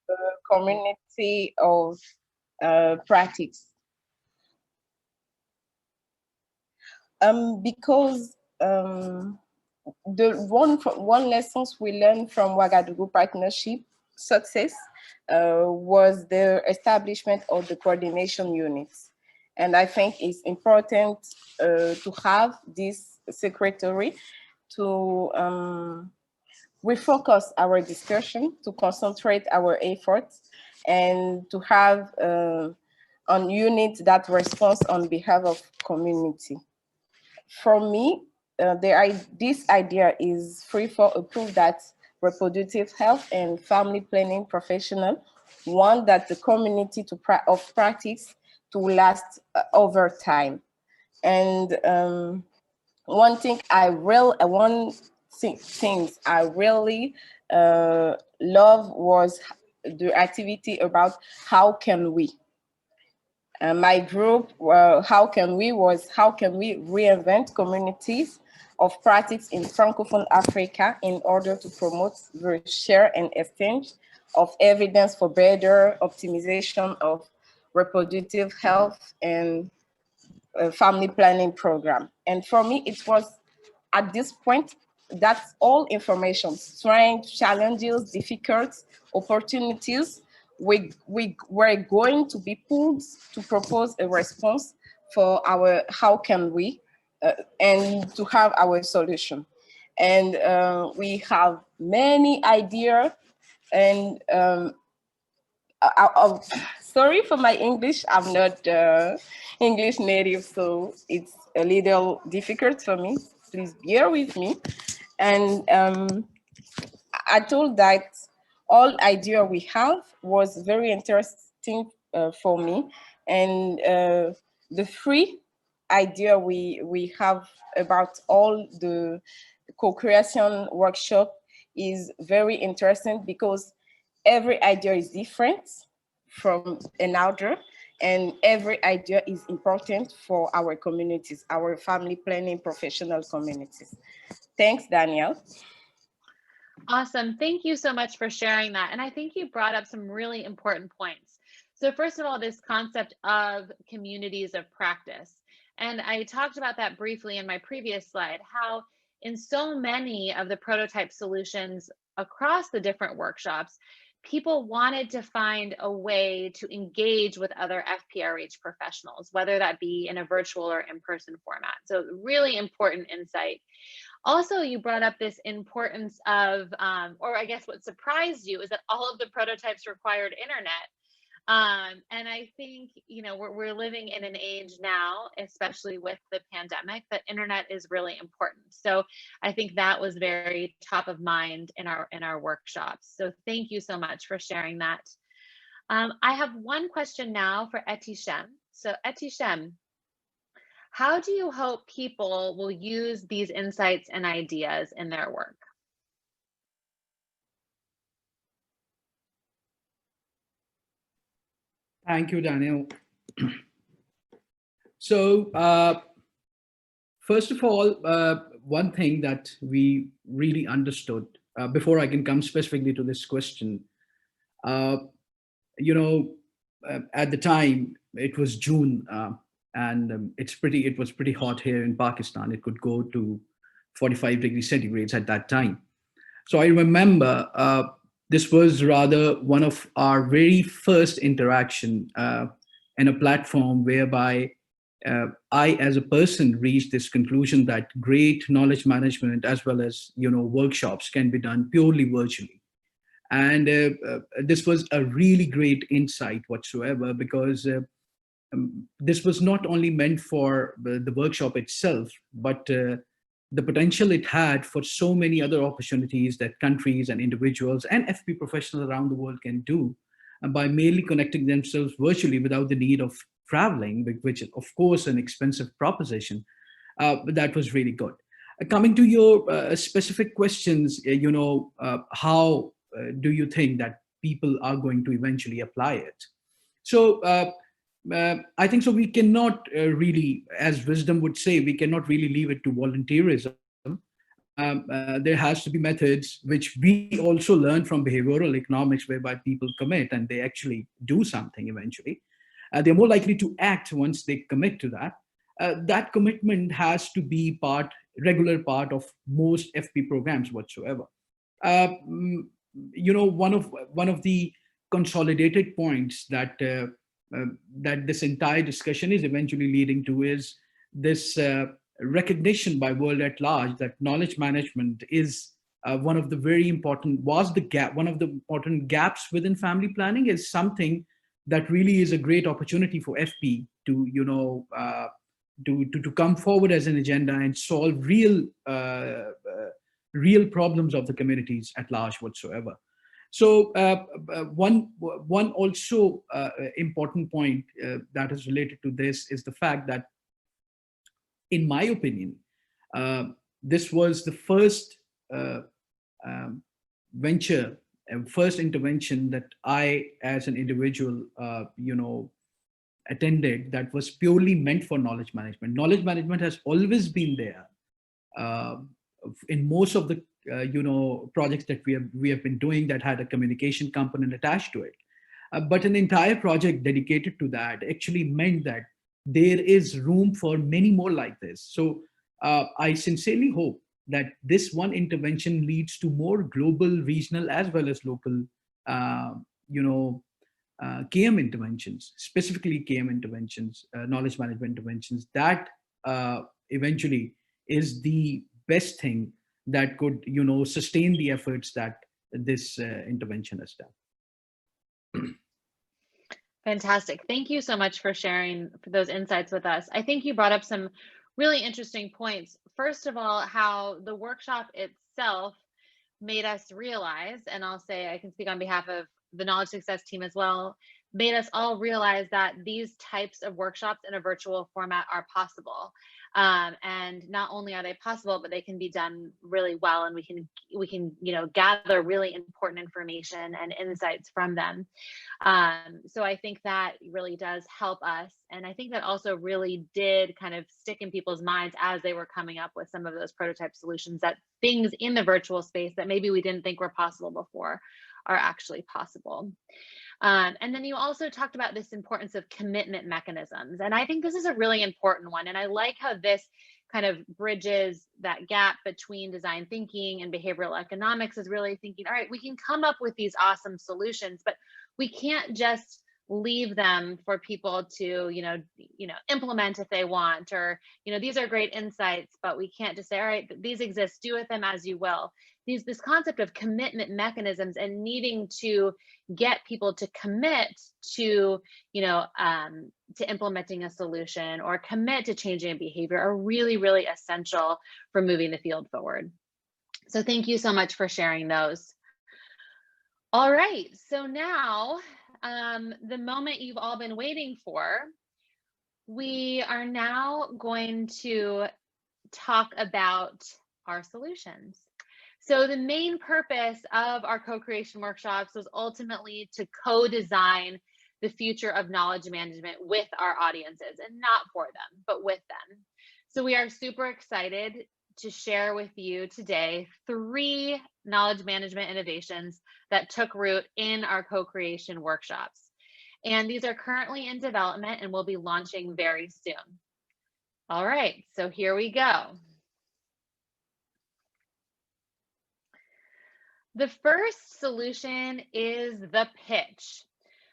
the community of practice. Because the one lessons we learned from Ouagadougou partnership success was the establishment of the coordination units. And I think it's important to have this secretary to refocus our discussion, to concentrate our efforts, and to have on units that respond on behalf of community. For me, this idea is free for a proof that reproductive health and family planning professional want that the community of practice to last over time. And one thing I really love was the activity about how can we. My group, how can we reinvent communities of practice in Francophone Africa in order to promote the share and exchange of evidence for better optimization of reproductive health and family planning program. And for me, it was at this point, that's all information, strengths, challenges, difficulties, opportunities. We were going to be pulled to propose a response for our how can we and to have our solution. And we have many ideas and sorry for my English, I'm not English native, so it's a little difficult for me. Please bear with me. And I told that all idea we have was very interesting for me. And the free idea we have about all the co-creation workshop is very interesting because every idea is different from another, and every idea is important for our communities, our family planning professional communities. Thanks, Danielle. Awesome. Thank you so much for sharing that. And I think you brought up some really important points. So first of all, this concept of communities of practice. And I talked about that briefly in my previous slide, how in so many of the prototype solutions across the different workshops, people wanted to find a way to engage with other FPRH professionals, whether that be in a virtual or in-person format. So really important insight. Also, you brought up this importance of, or I guess what surprised you is that all of the prototypes required internet. And I think, you know, we're living in an age now, especially with the pandemic, that internet is really important. So I think that was very top of mind in our workshops. So thank you so much for sharing that. I have one question now for Etishem. So Etishem, how do you hope people will use these insights and ideas in their work? Thank you, Daniel. So, first of all, one thing that we really understood, before I can come specifically to this question, you know, at the time it was June, and it was pretty hot here in Pakistan. It could go to 45 degrees centigrade at that time. So I remember this was rather one of our very first interaction in a platform whereby I, as a person, reached this conclusion that great knowledge management as well as workshops can be done purely virtually. And this was a really great insight whatsoever, because this was not only meant for the workshop itself, but the potential it had for so many other opportunities that countries and individuals and FP professionals around the world can do by merely connecting themselves virtually without the need of traveling, which is of course an expensive proposition. But that was really good. Coming to your specific questions, how do you think that people are going to eventually apply it? So I think so. We cannot really, as wisdom would say, we cannot really leave it to volunteerism. There has to be methods which we also learn from behavioral economics, whereby people commit and they actually do something eventually. They're more likely to act once they commit to that. That commitment has to be regular part of most FP programs whatsoever. One of the consolidated points that that this entire discussion is eventually leading to is this recognition by world at large that knowledge management is one of the important gaps within family planning, is something that really is a great opportunity for FP to to come forward as an agenda and solve real problems of the communities at large whatsoever. So one also important point that is related to this is the fact that, in my opinion, this was the first venture and first intervention that I, as an individual, attended, that was purely meant for knowledge management. Knowledge management has always been there in most of the projects that we have been doing that had a communication component attached to it. But an entire project dedicated to that actually meant that there is room for many more like this. So I sincerely hope that this one intervention leads to more global, regional, as well as local, KM interventions, specifically KM interventions, knowledge management interventions, that eventually is the best thing that could, sustain the efforts that this intervention has done. Fantastic. Thank you so much for sharing those insights with us. I think you brought up some really interesting points. First of all, how the workshop itself made us realize, and I'll say I can speak on behalf of the Knowledge Success team as well, made us all realize that these types of workshops in a virtual format are possible. And not only are they possible, but they can be done really well, and we can gather really important information and insights from them. So I think that really does help us, and I think that also really did kind of stick in people's minds as they were coming up with some of those prototype solutions, that things in the virtual space that maybe we didn't think were possible before are actually possible. And then you also talked about this importance of commitment mechanisms. And I think this is a really important one. And I like how this kind of bridges that gap between design thinking and behavioral economics, is really thinking, all right, we can come up with these awesome solutions, but we can't just leave them for people to, implement if they want, or, these are great insights, but we can't just say, all right, these exist, do with them as you will. This concept of commitment mechanisms and needing to get people to commit to, to implementing a solution or commit to changing a behavior are really, really essential for moving the field forward. So thank you so much for sharing those. All right, so now the moment you've all been waiting for, we are now going to talk about our solutions. So the main purpose of our co-creation workshops was ultimately to co-design the future of knowledge management with our audiences, and not for them, but with them. So we are super excited to share with you today 3 knowledge management innovations that took root in our co-creation workshops. And these are currently in development and will be launching very soon. All right, so here we go. The first solution is the pitch.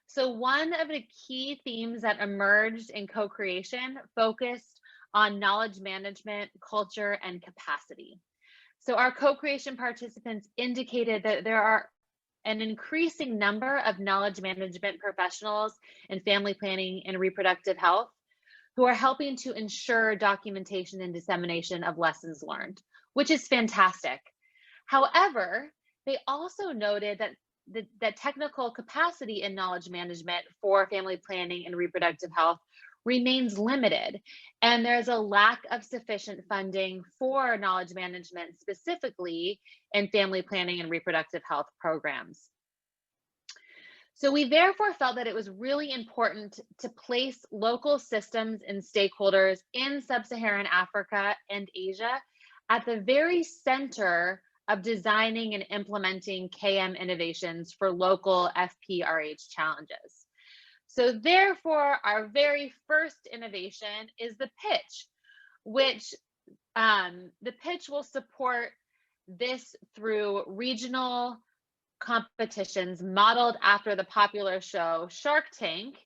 So one of the key themes that emerged in co-creation focused on knowledge management, culture, and capacity. So our co-creation participants indicated that there are an increasing number of knowledge management professionals in family planning and reproductive health who are helping to ensure documentation and dissemination of lessons learned, which is fantastic. However, they also noted that the technical capacity in knowledge management for family planning and reproductive health remains limited, and there's a lack of sufficient funding for knowledge management, specifically in family planning and reproductive health programs. So we therefore felt that it was really important to place local systems and stakeholders in sub-Saharan Africa and Asia at the very center of designing and implementing KM innovations for local FPRH challenges. So therefore, our very first innovation is the pitch, which the pitch will support this through regional competitions modeled after the popular show Shark Tank,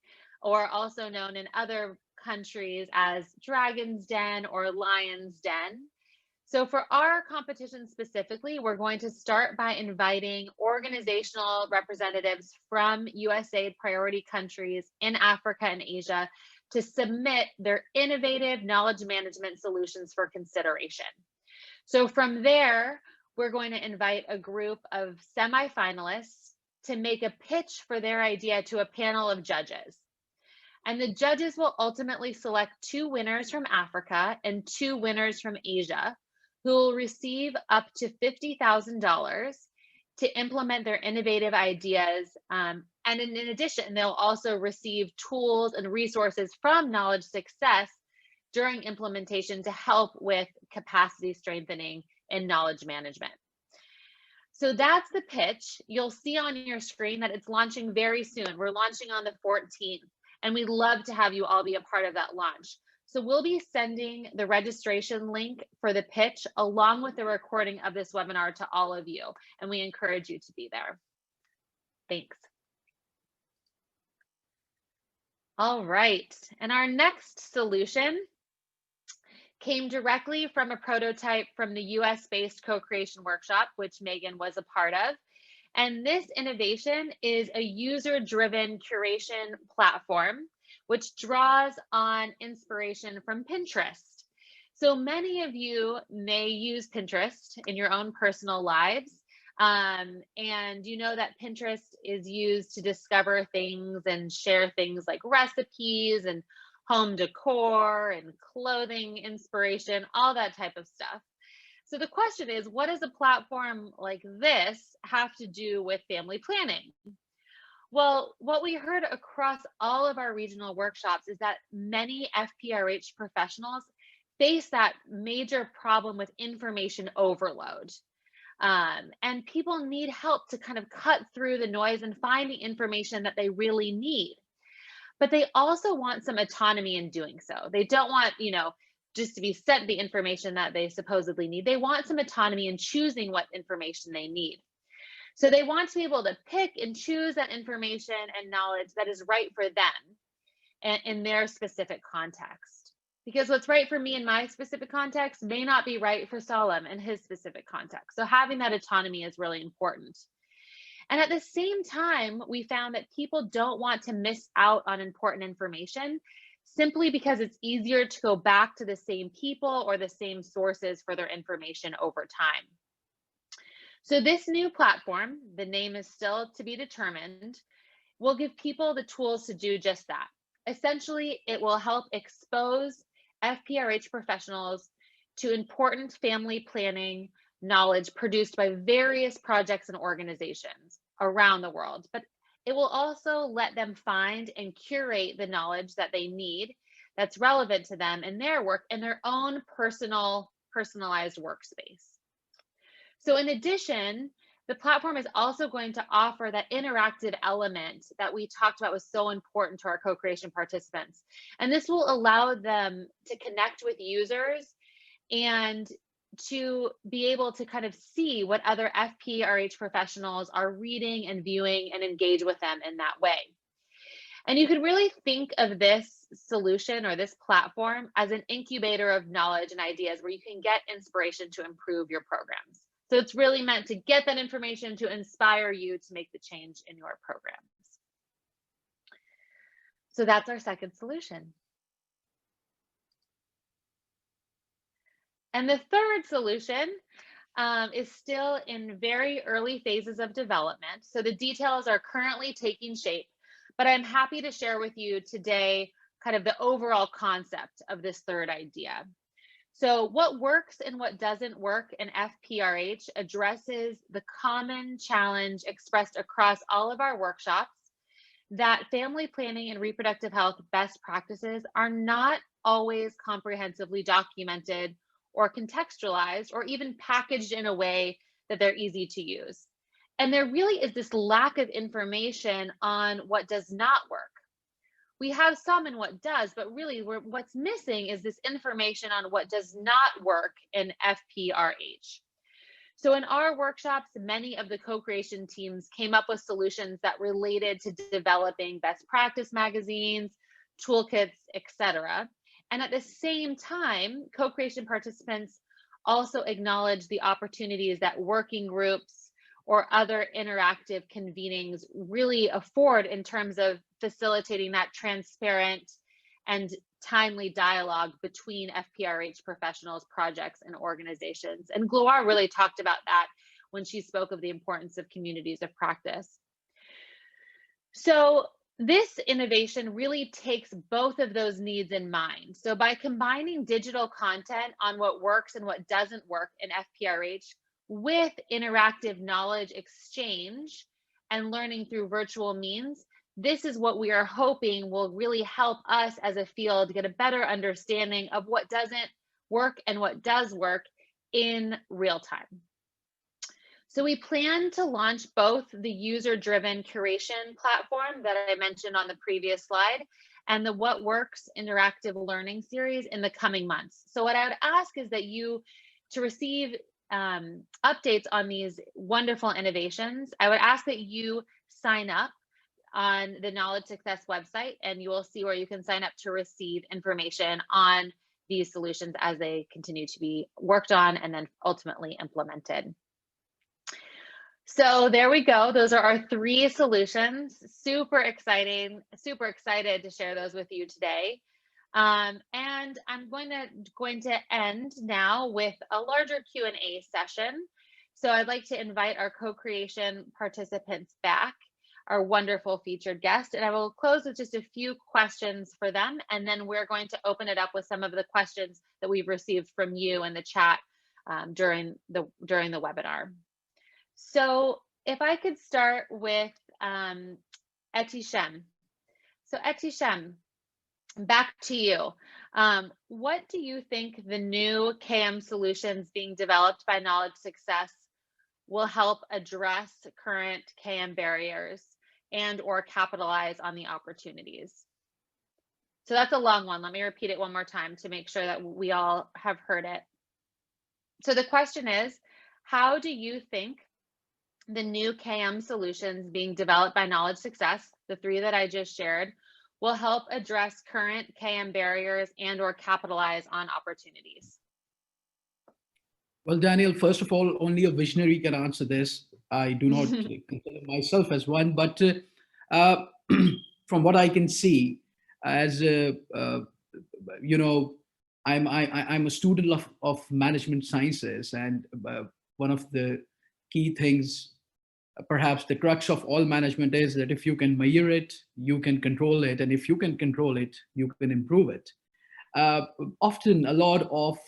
or also known in other countries as Dragon's Den or Lion's Den. So for our competition specifically, we're going to start by inviting organizational representatives from USAID priority countries in Africa and Asia to submit their innovative knowledge management solutions for consideration. So from there, we're going to invite a group of semi-finalists to make a pitch for their idea to a panel of judges. And the judges will ultimately select 2 winners from Africa and 2 winners from Asia, who will receive up to $50,000 to implement their innovative ideas. And in addition, they'll also receive tools and resources from Knowledge Success during implementation to help with capacity strengthening in knowledge management. So that's the pitch. You'll see on your screen that it's launching very soon. We're launching on the 14th, and we'd love to have you all be a part of that launch. So we'll be sending the registration link for the pitch along with the recording of this webinar to all of you, and we encourage you to be there. Thanks. All right, and our next solution came directly from a prototype from the US-based co-creation workshop, which Megan was a part of. And this innovation is a user-driven curation platform, which draws on inspiration from Pinterest. So many of you may use Pinterest in your own personal lives. And you know that Pinterest is used to discover things and share things like recipes and home decor and clothing inspiration, all that type of stuff. So the question is, what does a platform like this have to do with family planning? Well, what we heard across all of our regional workshops is that many FPRH professionals face that major problem with information overload. And people need help to kind of cut through the noise and find the information that they really need. But they also want some autonomy in doing so. They don't want, just to be sent the information that they supposedly need. They want some autonomy in choosing what information they need. So they want to be able to pick and choose that information and knowledge that is right for them and in their specific context. Because what's right for me in my specific context may not be right for Salim in his specific context. So having that autonomy is really important. And at the same time, we found that people don't want to miss out on important information simply because it's easier to go back to the same people or the same sources for their information over time. So this new platform, the name is still to be determined, will give people the tools to do just that. Essentially, it will help expose FPRH professionals to important family planning knowledge produced by various projects and organizations around the world. But it will also let them find and curate the knowledge that they need that's relevant to them in their work in their own personalized workspace. So in addition, the platform is also going to offer that interactive element that we talked about was so important to our co-creation participants. And this will allow them to connect with users and to be able to kind of see what other FPRH professionals are reading and viewing and engage with them in that way. And you could really think of this solution or this platform as an incubator of knowledge and ideas where you can get inspiration to improve your programs. So it's really meant to get that information to inspire you to make the change in your programs. So that's our second solution. And the third solution is still in very early phases of development. So the details are currently taking shape, but I'm happy to share with you today kind of the overall concept of this third idea. So what works and what doesn't work in FPRH addresses the common challenge expressed across all of our workshops that family planning and reproductive health best practices are not always comprehensively documented or contextualized or even packaged in a way that they're easy to use. And there really is this lack of information on what does not work. We have some in what does, but really what's missing is this information on what does not work in FPRH. So in our workshops, many of the co-creation teams came up with solutions that related to developing best practice magazines, toolkits, etc. And at the same time, co-creation participants also acknowledge the opportunities that working groups or other interactive convenings really afford in terms of facilitating that transparent and timely dialogue between FPRH professionals, projects, and organizations. And Gloire really talked about that when she spoke of the importance of communities of practice. So this innovation really takes both of those needs in mind. So by combining digital content on what works and what doesn't work in FPRH with interactive knowledge exchange and learning through virtual means, this is what we are hoping will really help us as a field get a better understanding of what doesn't work and what does work in real time. So we plan to launch both the user-driven curation platform that I mentioned on the previous slide and the What Works interactive learning series in the coming months. So what I would ask is that you, to receive updates on these wonderful innovations, I would ask that you sign up on the Knowledge Success website, and you will see where you can sign up to receive information on these solutions as they continue to be worked on and then ultimately implemented. So there we go. Those are our three solutions. Super exciting, super excited to share those with you today. And I'm going to end now with a larger Q&A session. So I'd like to invite our co-creation participants back, our wonderful featured guest, and I will close with just a few questions for them, and then we're going to open it up with some of the questions that we've received from you in the chat during the webinar. So if I could start with Etishem. So Etishem, back to you. What do you think the new KM solutions being developed by Knowledge Success will help address current KM barriers and or capitalize on the opportunities? So that's a long one. Let me repeat it one more time to make sure that we all have heard it. So the question is, how do you think the new KM solutions being developed by Knowledge Success, the three that I just shared, will help address current KM barriers and or capitalize on opportunities? Well, Daniel, first of all, only a visionary can answer this. I do not consider myself as one, but from what I can see, as you know, I'm a student of management sciences, and one of the key things perhaps the crux of all management is that if you can measure it, you can control it. And if you can control it, you can improve it. Often a lot of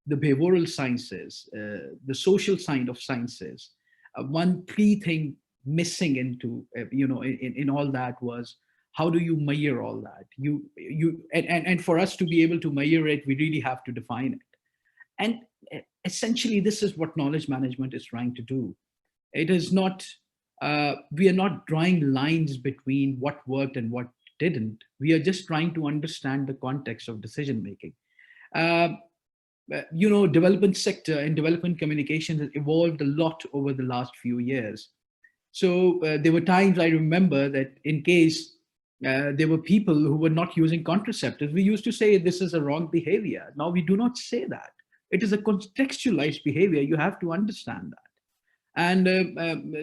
the behavioral sciences, the social side of sciences, one key thing missing into, in all that was, how do you measure all that? And for us to be able to measure it, we really have to define it. And essentially, this is what knowledge management is trying to do. It is not, we are not drawing lines between what worked and what didn't. We are just trying to understand the context of decision making. Development sector and development communication has evolved a lot over the last few years. So there were times I remember that in case there were people who were not using contraceptives, we used to say this is a wrong behavior. Now we do not say that. It is a contextualized behavior. You have to understand that. And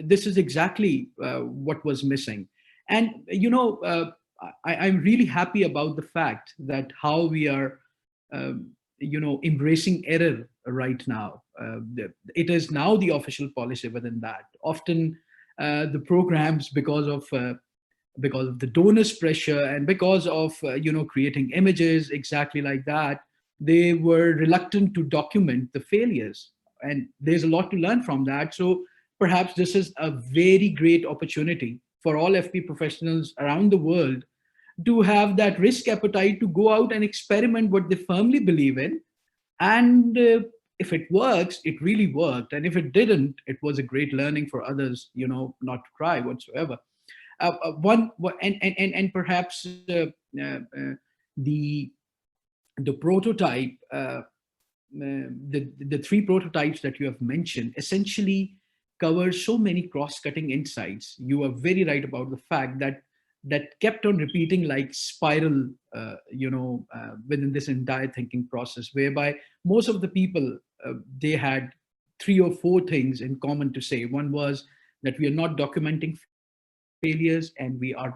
this is exactly what was missing. And, I'm really happy about the fact that how we are, embracing error right now. It is now the official policy within that. Often the programs, because of the donors' pressure and because of, creating images exactly like that, they were reluctant to document the failures. And there's a lot to learn from that. So perhaps this is a very great opportunity for all FP professionals around the world to have that risk appetite to go out and experiment what they firmly believe in. And if it works, it really worked. And if it didn't, it was a great learning for others, not to cry whatsoever. Perhaps the prototype, the three prototypes that you have mentioned essentially cover so many cross-cutting insights. You are very right about the fact that kept on repeating like spiral, within this entire thinking process, whereby most of the people, they had 3 or 4 things in common to say. One was that we are not documenting failures and we are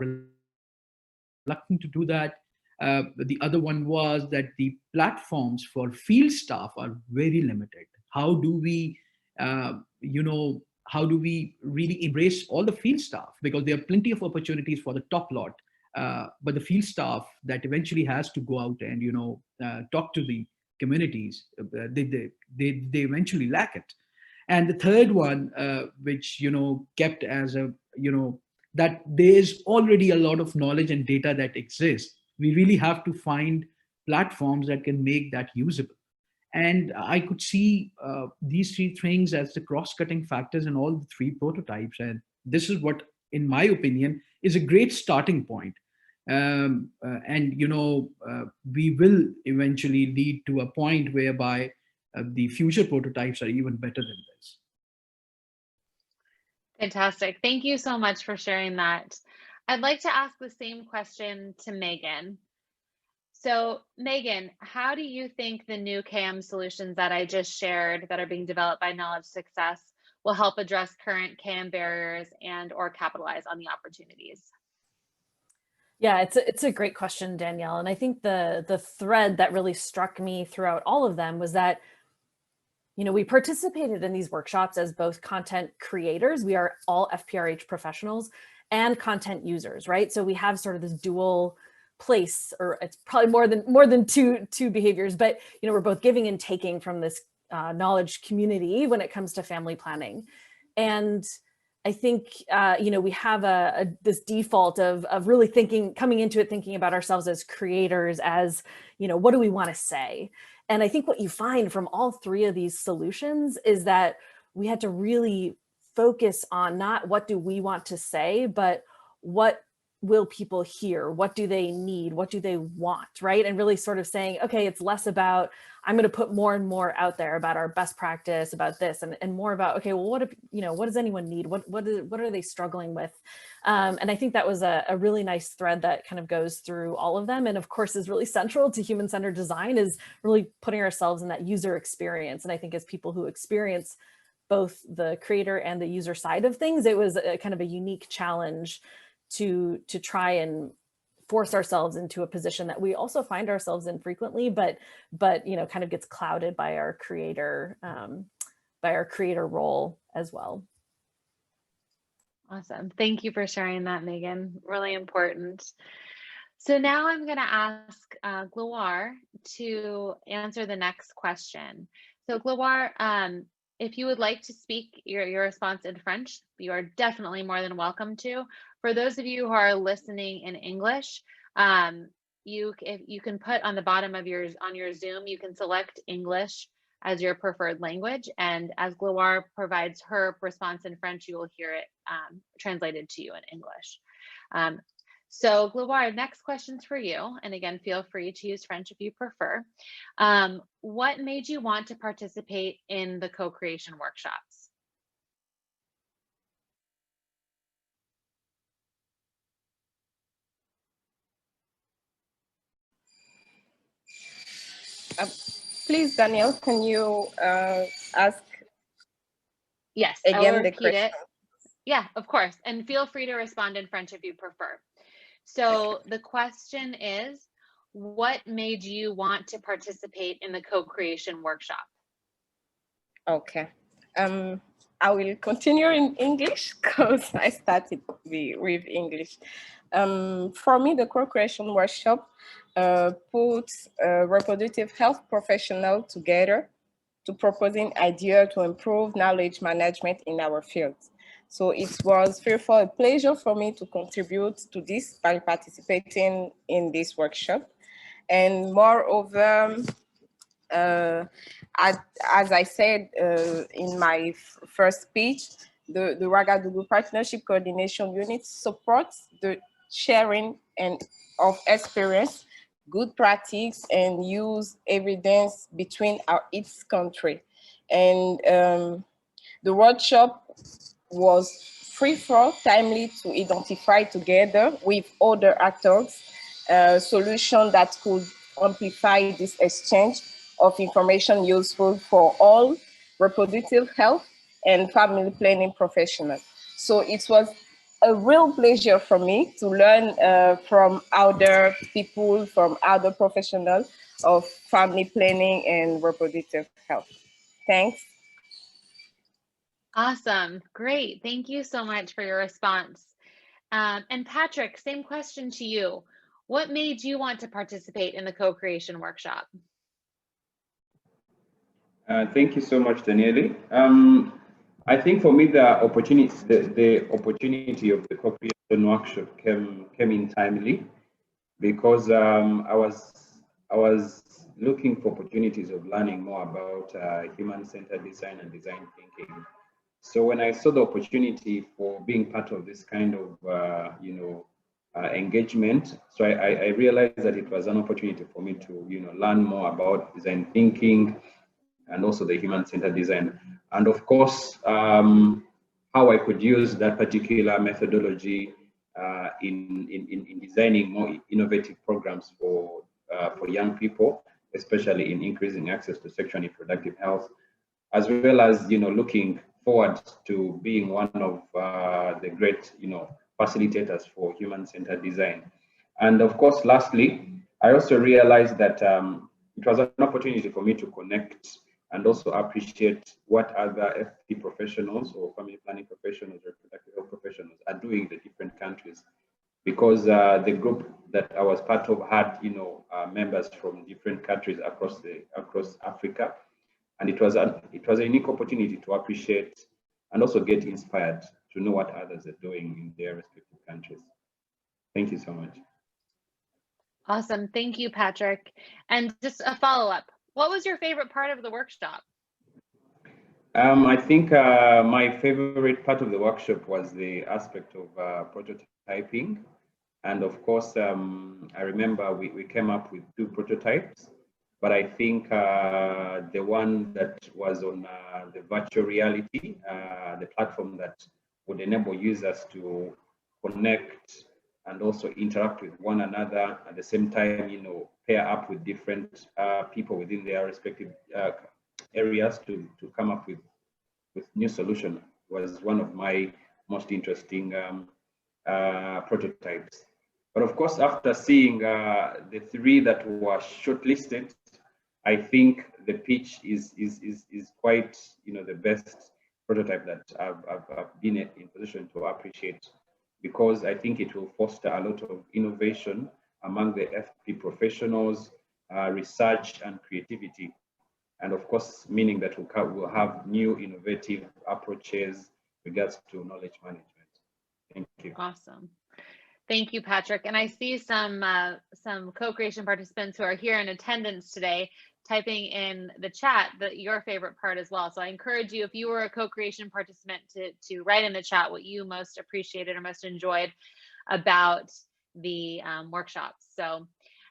reluctant to do that. The other one was that the platforms for field staff are very limited. How do we, how do we really embrace all the field staff? Because there are plenty of opportunities for the top lot, but the field staff that eventually has to go out and, talk to the communities, they eventually lack it. And the third one, which, kept as a, that there's already a lot of knowledge and data that exists. We really have to find platforms that can make that usable. And I could see these 3 things as the cross-cutting factors in all the 3 prototypes. And this is what, in my opinion, is a great starting point. We will eventually lead to a point whereby the future prototypes are even better than this. Fantastic. Thank you so much for sharing that. I'd like to ask the same question to Megan. So Megan, how do you think the new KM solutions that I just shared that are being developed by Knowledge Success will help address current KM barriers and or capitalize on the opportunities? Yeah, it's a great question, Danielle. And I think the thread that really struck me throughout all of them was that, we participated in these workshops as both content creators. We are all FPRH professionals and content users, right? So we have sort of this dual place, or it's probably more than two behaviors, but we're both giving and taking from this knowledge community when it comes to family planning. And I think we have this default of really coming into it thinking about ourselves as creators, as what do we want to say? And I think what you find from all 3 of these solutions is that we had to really focus on not what do we want to say, but what will people hear? What do they need? What do they want, right? And really sort of saying, okay, it's less about, I'm going to put more and more out there about our best practice, about this, and more about, okay, well, what does anyone need? What are they struggling with? And I think that was a really nice thread that kind of goes through all of them. And of course is really central to human-centered design, is really putting ourselves in that user experience. And I think as people who experience both the creator and the user side of things, it was a kind of a unique challenge to try and force ourselves into a position that we also find ourselves in frequently, but kind of gets clouded by our creator role as well. Awesome. Thank you for sharing that, Megan. Really important. So now I'm going to ask Gloire to answer the next question. So Gloire, if you would like to speak your response in French, you are definitely more than welcome to. For those of you who are listening in English, if you can put on the bottom of your Zoom, you can select English as your preferred language, and as Gloire provides her response in French, you will hear it translated to you in English. So Gloire, next question's for you. And again, feel free to use French if you prefer. What made you want to participate in the co-creation workshops? Please, Danielle, can you ask Yes, again I will the repeat question? it. Yeah, of course. And feel free to respond in French if you prefer. So the question is, what made you want to participate in the co-creation workshop? Okay. I will continue in English because I started with English. For me, the co-creation workshop puts reproductive health professionals together to proposing ideas to improve knowledge management in our field. So it was therefore a pleasure for me to contribute to this by participating in this workshop. And moreover, as I said in my first speech, the Ouagadougou Partnership Coordination Unit supports the sharing of experience, good practice, and use evidence between each country. And the workshop was free for timely to identify together with other actors solutions that could amplify this exchange of information useful for all reproductive health and family planning professionals. So it was a real pleasure for me to learn from other people, from other professionals of family planning and reproductive health. Thanks. Awesome. Great. Thank you so much for your response. And Patrick, same question to you. What made you want to participate in the co-creation workshop? Thank you so much, Daniele. I think for me, the opportunity of the co-creation workshop came in timely because I was looking for opportunities of learning more about human-centered design and design thinking. So when I saw the opportunity for being part of this kind of engagement, so I realized that it was an opportunity for me to learn more about design thinking and also the human-centered design, and of course how I could use that particular methodology in designing more innovative programs for young people, especially in increasing access to sexual and reproductive health, as well as looking forward to being one of the great facilitators for human-centered design. And of course, lastly, I also realized that it was an opportunity for me to connect and also appreciate what other FP professionals or family planning professionals or reproductive health professionals are doing in the different countries, because the group that I was part of had members from different countries across Africa, and it was a unique opportunity to appreciate and also get inspired to know what others are doing in their respective countries. Thank you so much. Awesome. Thank you, Patrick. And just a follow-up. What was your favorite part of the workshop? I think my favorite part of the workshop was the aspect of prototyping. And of course, I remember we came up with 2 prototypes, but I think the one that was on the virtual reality, the platform that would enable users to connect and also interact with one another at the same time, pair up with different people within their respective areas to come up with new solution, was one of my most interesting prototypes. But of course, after seeing the 3 that were shortlisted, I think the pitch is quite the best prototype that I've been in position to appreciate, because I think it will foster a lot of innovation among the FP professionals, research and creativity. And of course, meaning that we'll have new innovative approaches regards to knowledge management. Thank you. Awesome. Thank you, Patrick. And I see some co-creation participants who are here in attendance today typing in the chat your favorite part as well. So I encourage you, if you were a co-creation participant, to write in the chat what you most appreciated or most enjoyed about the workshops. So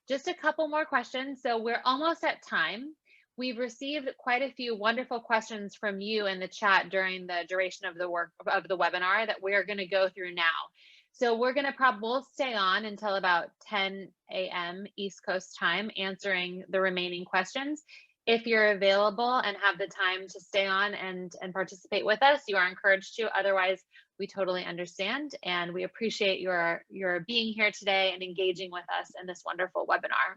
just a couple more questions. So we're almost at time. We've received quite a few wonderful questions from you in the chat during the duration of the webinar that we're going to go through now. So we're going to we'll stay on until about 10 a.m. East Coast time answering the remaining questions. If you're available and have the time to stay on and participate with us, you are encouraged to. Otherwise, we totally understand, and we appreciate your being here today and engaging with us in this wonderful webinar.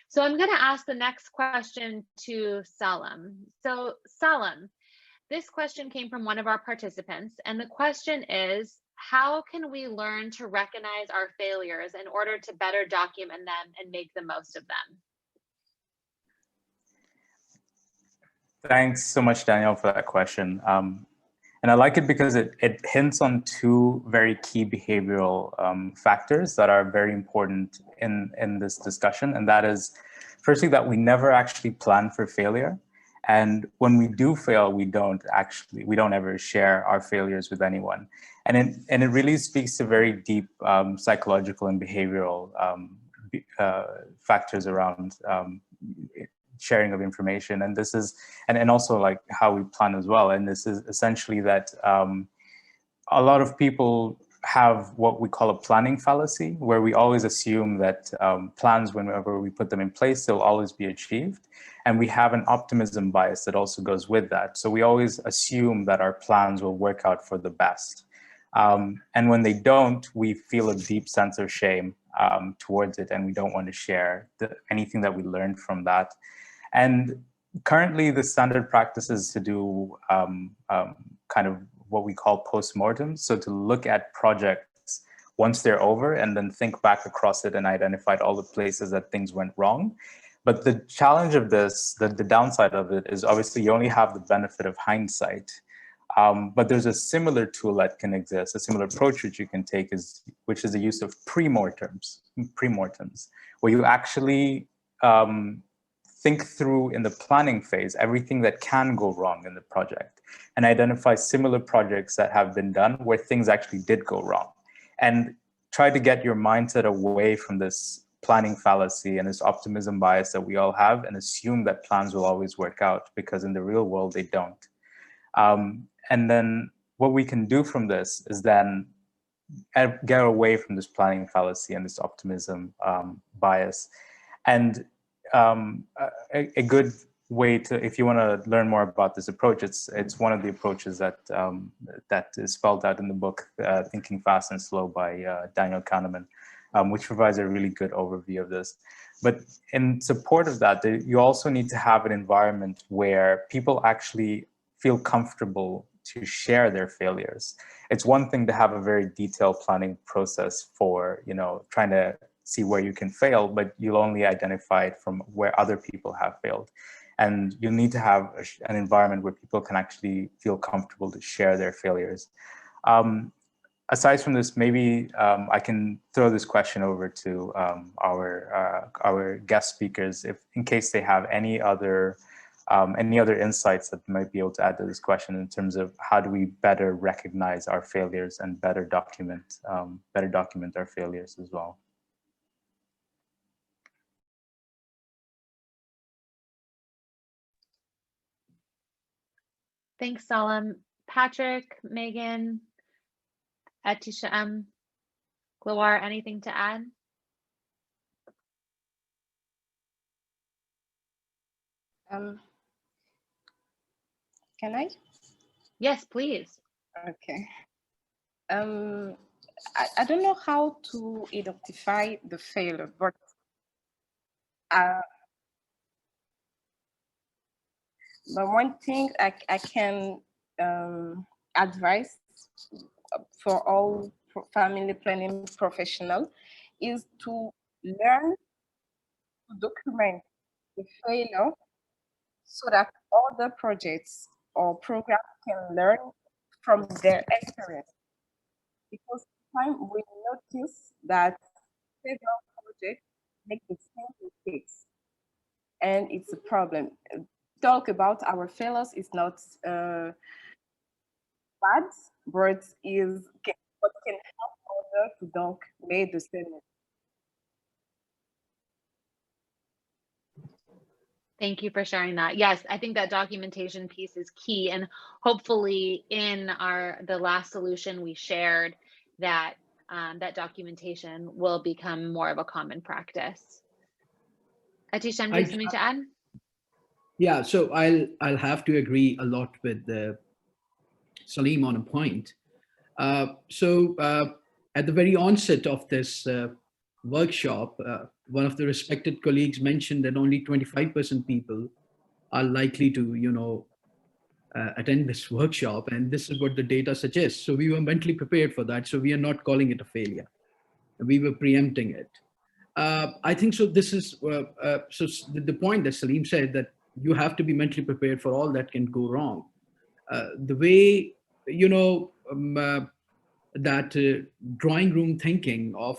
So I'm going to ask the next question to Salam. So Salam, this question came from one of our participants, and the question is, how can we learn to recognize our failures in order to better document them and make the most of them? Thanks so much, Danielle, for that question. And I like it because it hints on two very key behavioral factors that are very important in this discussion. And that is, firstly, that we never actually plan for failure. And when we do fail, we don't ever share our failures with anyone. And it really speaks to very deep psychological and behavioral factors around sharing of information. And this is, and also like how we plan as well. And this is essentially that a lot of people have what we call a planning fallacy, where we always assume that plans, whenever we put them in place, they'll always be achieved. And we have an optimism bias that also goes with that. So we always assume that our plans will work out for the best. And when they don't, we feel a deep sense of shame towards it, and we don't want to share anything that we learned from that. And currently, the standard practice is to do kind of what we call postmortems. So to look at projects once they're over and then think back across it and identify all the places that things went wrong. But the challenge of this, the downside of it, is obviously you only have the benefit of hindsight. But there's a similar tool that can exist, a similar approach which you can take, which is the use of pre-mortems, where you actually think through in the planning phase everything that can go wrong in the project and identify similar projects that have been done where things actually did go wrong, and try to get your mindset away from this planning fallacy and this optimism bias that we all have and assume that plans will always work out, because in the real world they don't. And then what we can do from this is then get away from this planning fallacy and this optimism bias. And a good way to, if you want to learn more about this approach, it's one of the approaches that that is spelled out in the book, Thinking Fast and Slow by Daniel Kahneman, which provides a really good overview of this. But in support of that, you also need to have an environment where people actually feel comfortable to share their failures. It's one thing to have a very detailed planning process for, trying to see where you can fail, but you'll only identify it from where other people have failed. And you need to have an environment where people can actually feel comfortable to share their failures. Aside from this, maybe I can throw this question over to our guest speakers, in case they have any other insights that might be able to add to this question in terms of how do we better recognize our failures and better document our failures as well. Thanks, Salam. Patrick, Megan, Atisha, Glawar, anything to add? Can I? Yes, please. Okay. I don't know how to identify the failure, but one thing I can advice for all family planning professionals is to learn to document the failure so that other projects or programs can learn from their experience. Because sometimes we notice that several projects make the same mistakes, and it's a problem. Talk about our failures is not bad, but is what can help others to don't make the same mistake. Thank you for sharing that. Yes, I think that documentation piece is key, and hopefully in the last solution we shared that that documentation will become more of a common practice. Atishan, do you have something to add? Yeah, so I'll have to agree a lot with Salim on a point. At the very onset of this workshop, one of the respected colleagues mentioned that only 25% people are likely to, attend this workshop, and this is what the data suggests. So we were mentally prepared for that. So we are not calling it a failure. We were preempting it. I think so. This is the point that Salim said, that you have to be mentally prepared for all that can go wrong. The way that drawing room thinking of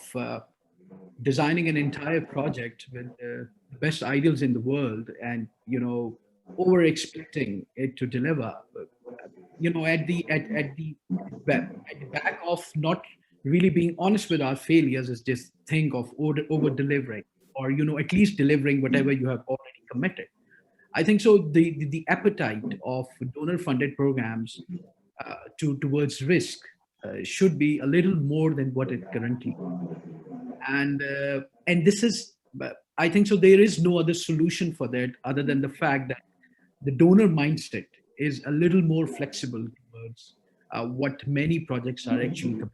designing an entire project with the best ideals in the world, and over expecting it to deliver, at the back of not really being honest with our failures, is just think of over delivering, or at least delivering whatever you have already committed. I think so. The appetite of donor funded programs towards risk should be a little more than what it currently is. And this is, I think so, there is no other solution for that other than the fact that the donor mindset is a little more flexible towards what many projects are actually at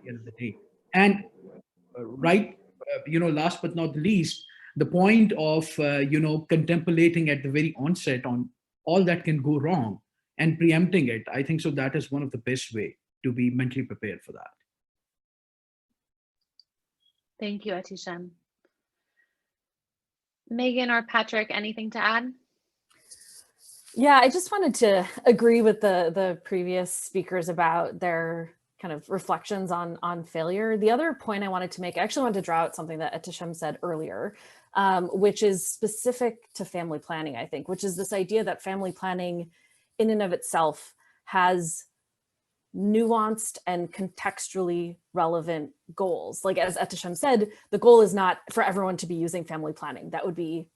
the end of the day. And last but not least, the point of contemplating at the very onset on all that can go wrong and preempting it, I think so that is one of the best way to be mentally prepared for that. Thank you, Atishan. Megan or Patrick, anything to add? Yeah, I just wanted to agree with the previous speakers about their kind of reflections on failure. The other point I wanted to make, I actually wanted to draw out something that Atishan said earlier, which is specific to family planning, I think, which is this idea that family planning in and of itself has nuanced and contextually relevant goals. Like as Atishan said, the goal is not for everyone to be using family planning. That would be,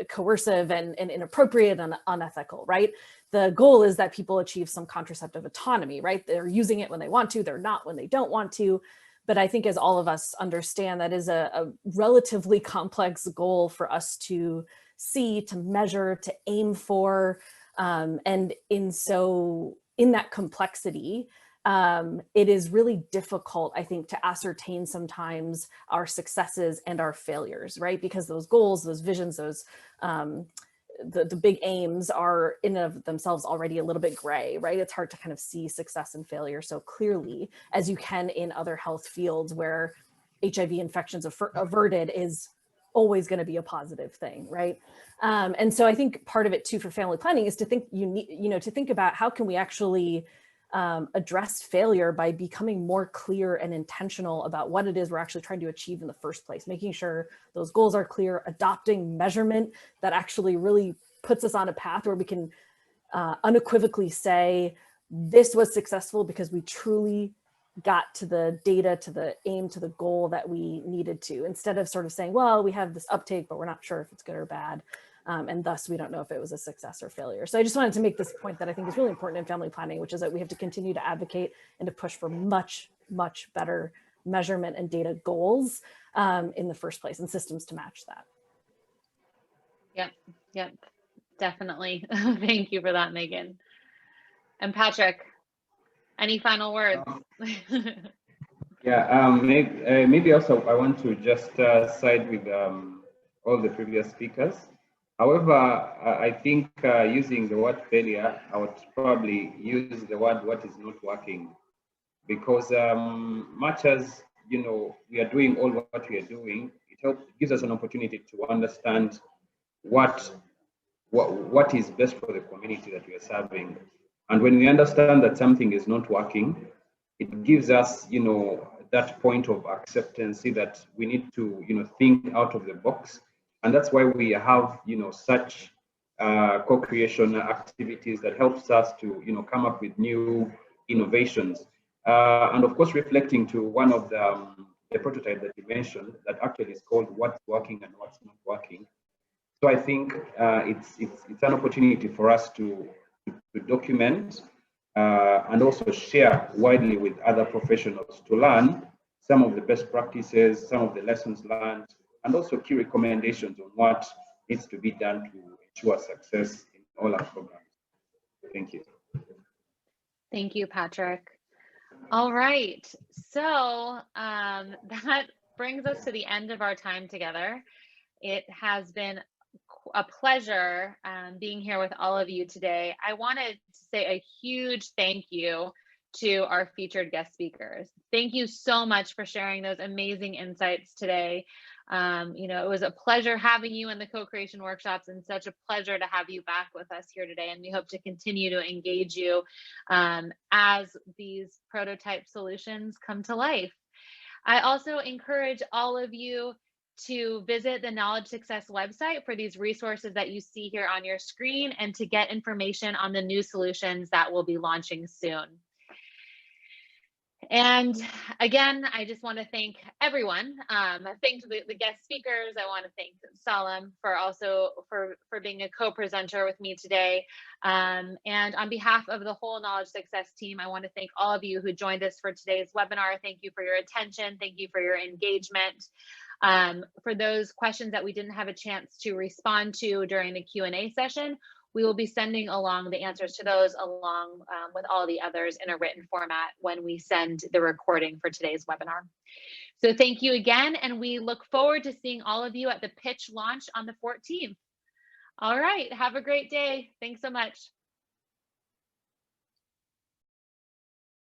coercive and inappropriate and unethical, right? The goal is that people achieve some contraceptive autonomy, right? They're using it when they want to, they're not when they don't want to. But I think as all of us understand, that is a relatively complex goal for us to see, to measure, to aim for. And in that complexity, it is really difficult, I think, to ascertain sometimes our successes and our failures, right? Because those goals, those visions, those the big aims are in and of themselves already a little bit gray, right? It's hard to kind of see success and failure so clearly as you can in other health fields where HIV infections averted is always going to be a positive thing, right? And so I think part of it too for family planning is to think to think about how can we actually address failure by becoming more clear and intentional about what it is we're actually trying to achieve in the first place, making sure those goals are clear, adopting measurement that actually really puts us on a path where we can unequivocally say this was successful because we truly got to the data, to the aim, to the goal that we needed to, instead of sort of saying, well, we have this uptake, but we're not sure if it's good or bad. And thus we don't know if it was a success or failure. So I just wanted to make this point that I think is really important in family planning, which is that we have to continue to advocate and to push for much, much better measurement and data goals in the first place, and systems to match that. Yep, definitely. Thank you for that, Megan. And Patrick, any final words? Maybe also I want to just side with all the previous speakers. However, I think using the word failure, I would probably use the word what is not working, because much as we are doing all what we are doing, it gives us an opportunity to understand what is best for the community that we are serving. And when we understand that something is not working, it gives us, that point of acceptance that we need to, think out of the box. And that's why we have, such co-creation activities that helps us to, come up with new innovations. And of course, reflecting to one of the prototype that you mentioned, that actually is called What's Working and What's Not Working. So I think it's an opportunity for us to document and also share widely with other professionals to learn some of the best practices, some of the lessons learned, and also key recommendations on what needs to be done to ensure success in all our programs. Thank you. Thank you, Patrick. All right, so that brings us to the end of our time together. It has been a pleasure being here with all of you today. I wanted to say a huge thank you to our featured guest speakers. Thank you so much for sharing those amazing insights today. It was a pleasure having you in the co-creation workshops, and such a pleasure to have you back with us here today. And we hope to continue to engage you as these prototype solutions come to life. I also encourage all of you to visit the Knowledge Success website for these resources that you see here on your screen, and to get information on the new solutions that will be launching soon. And again, I just want to thank everyone. Thank the guest speakers. I want to thank Salam for being a co-presenter with me today. And on behalf of the whole Knowledge Success team, I want to thank all of you who joined us for today's webinar. Thank you for your attention. Thank you for your engagement. For those questions that we didn't have a chance to respond to during the Q&A session, we will be sending along the answers to those along with all the others in a written format when we send the recording for today's webinar. So thank you again, and we look forward to seeing all of you at the pitch launch on the 14th. All right, have a great day. Thanks so much.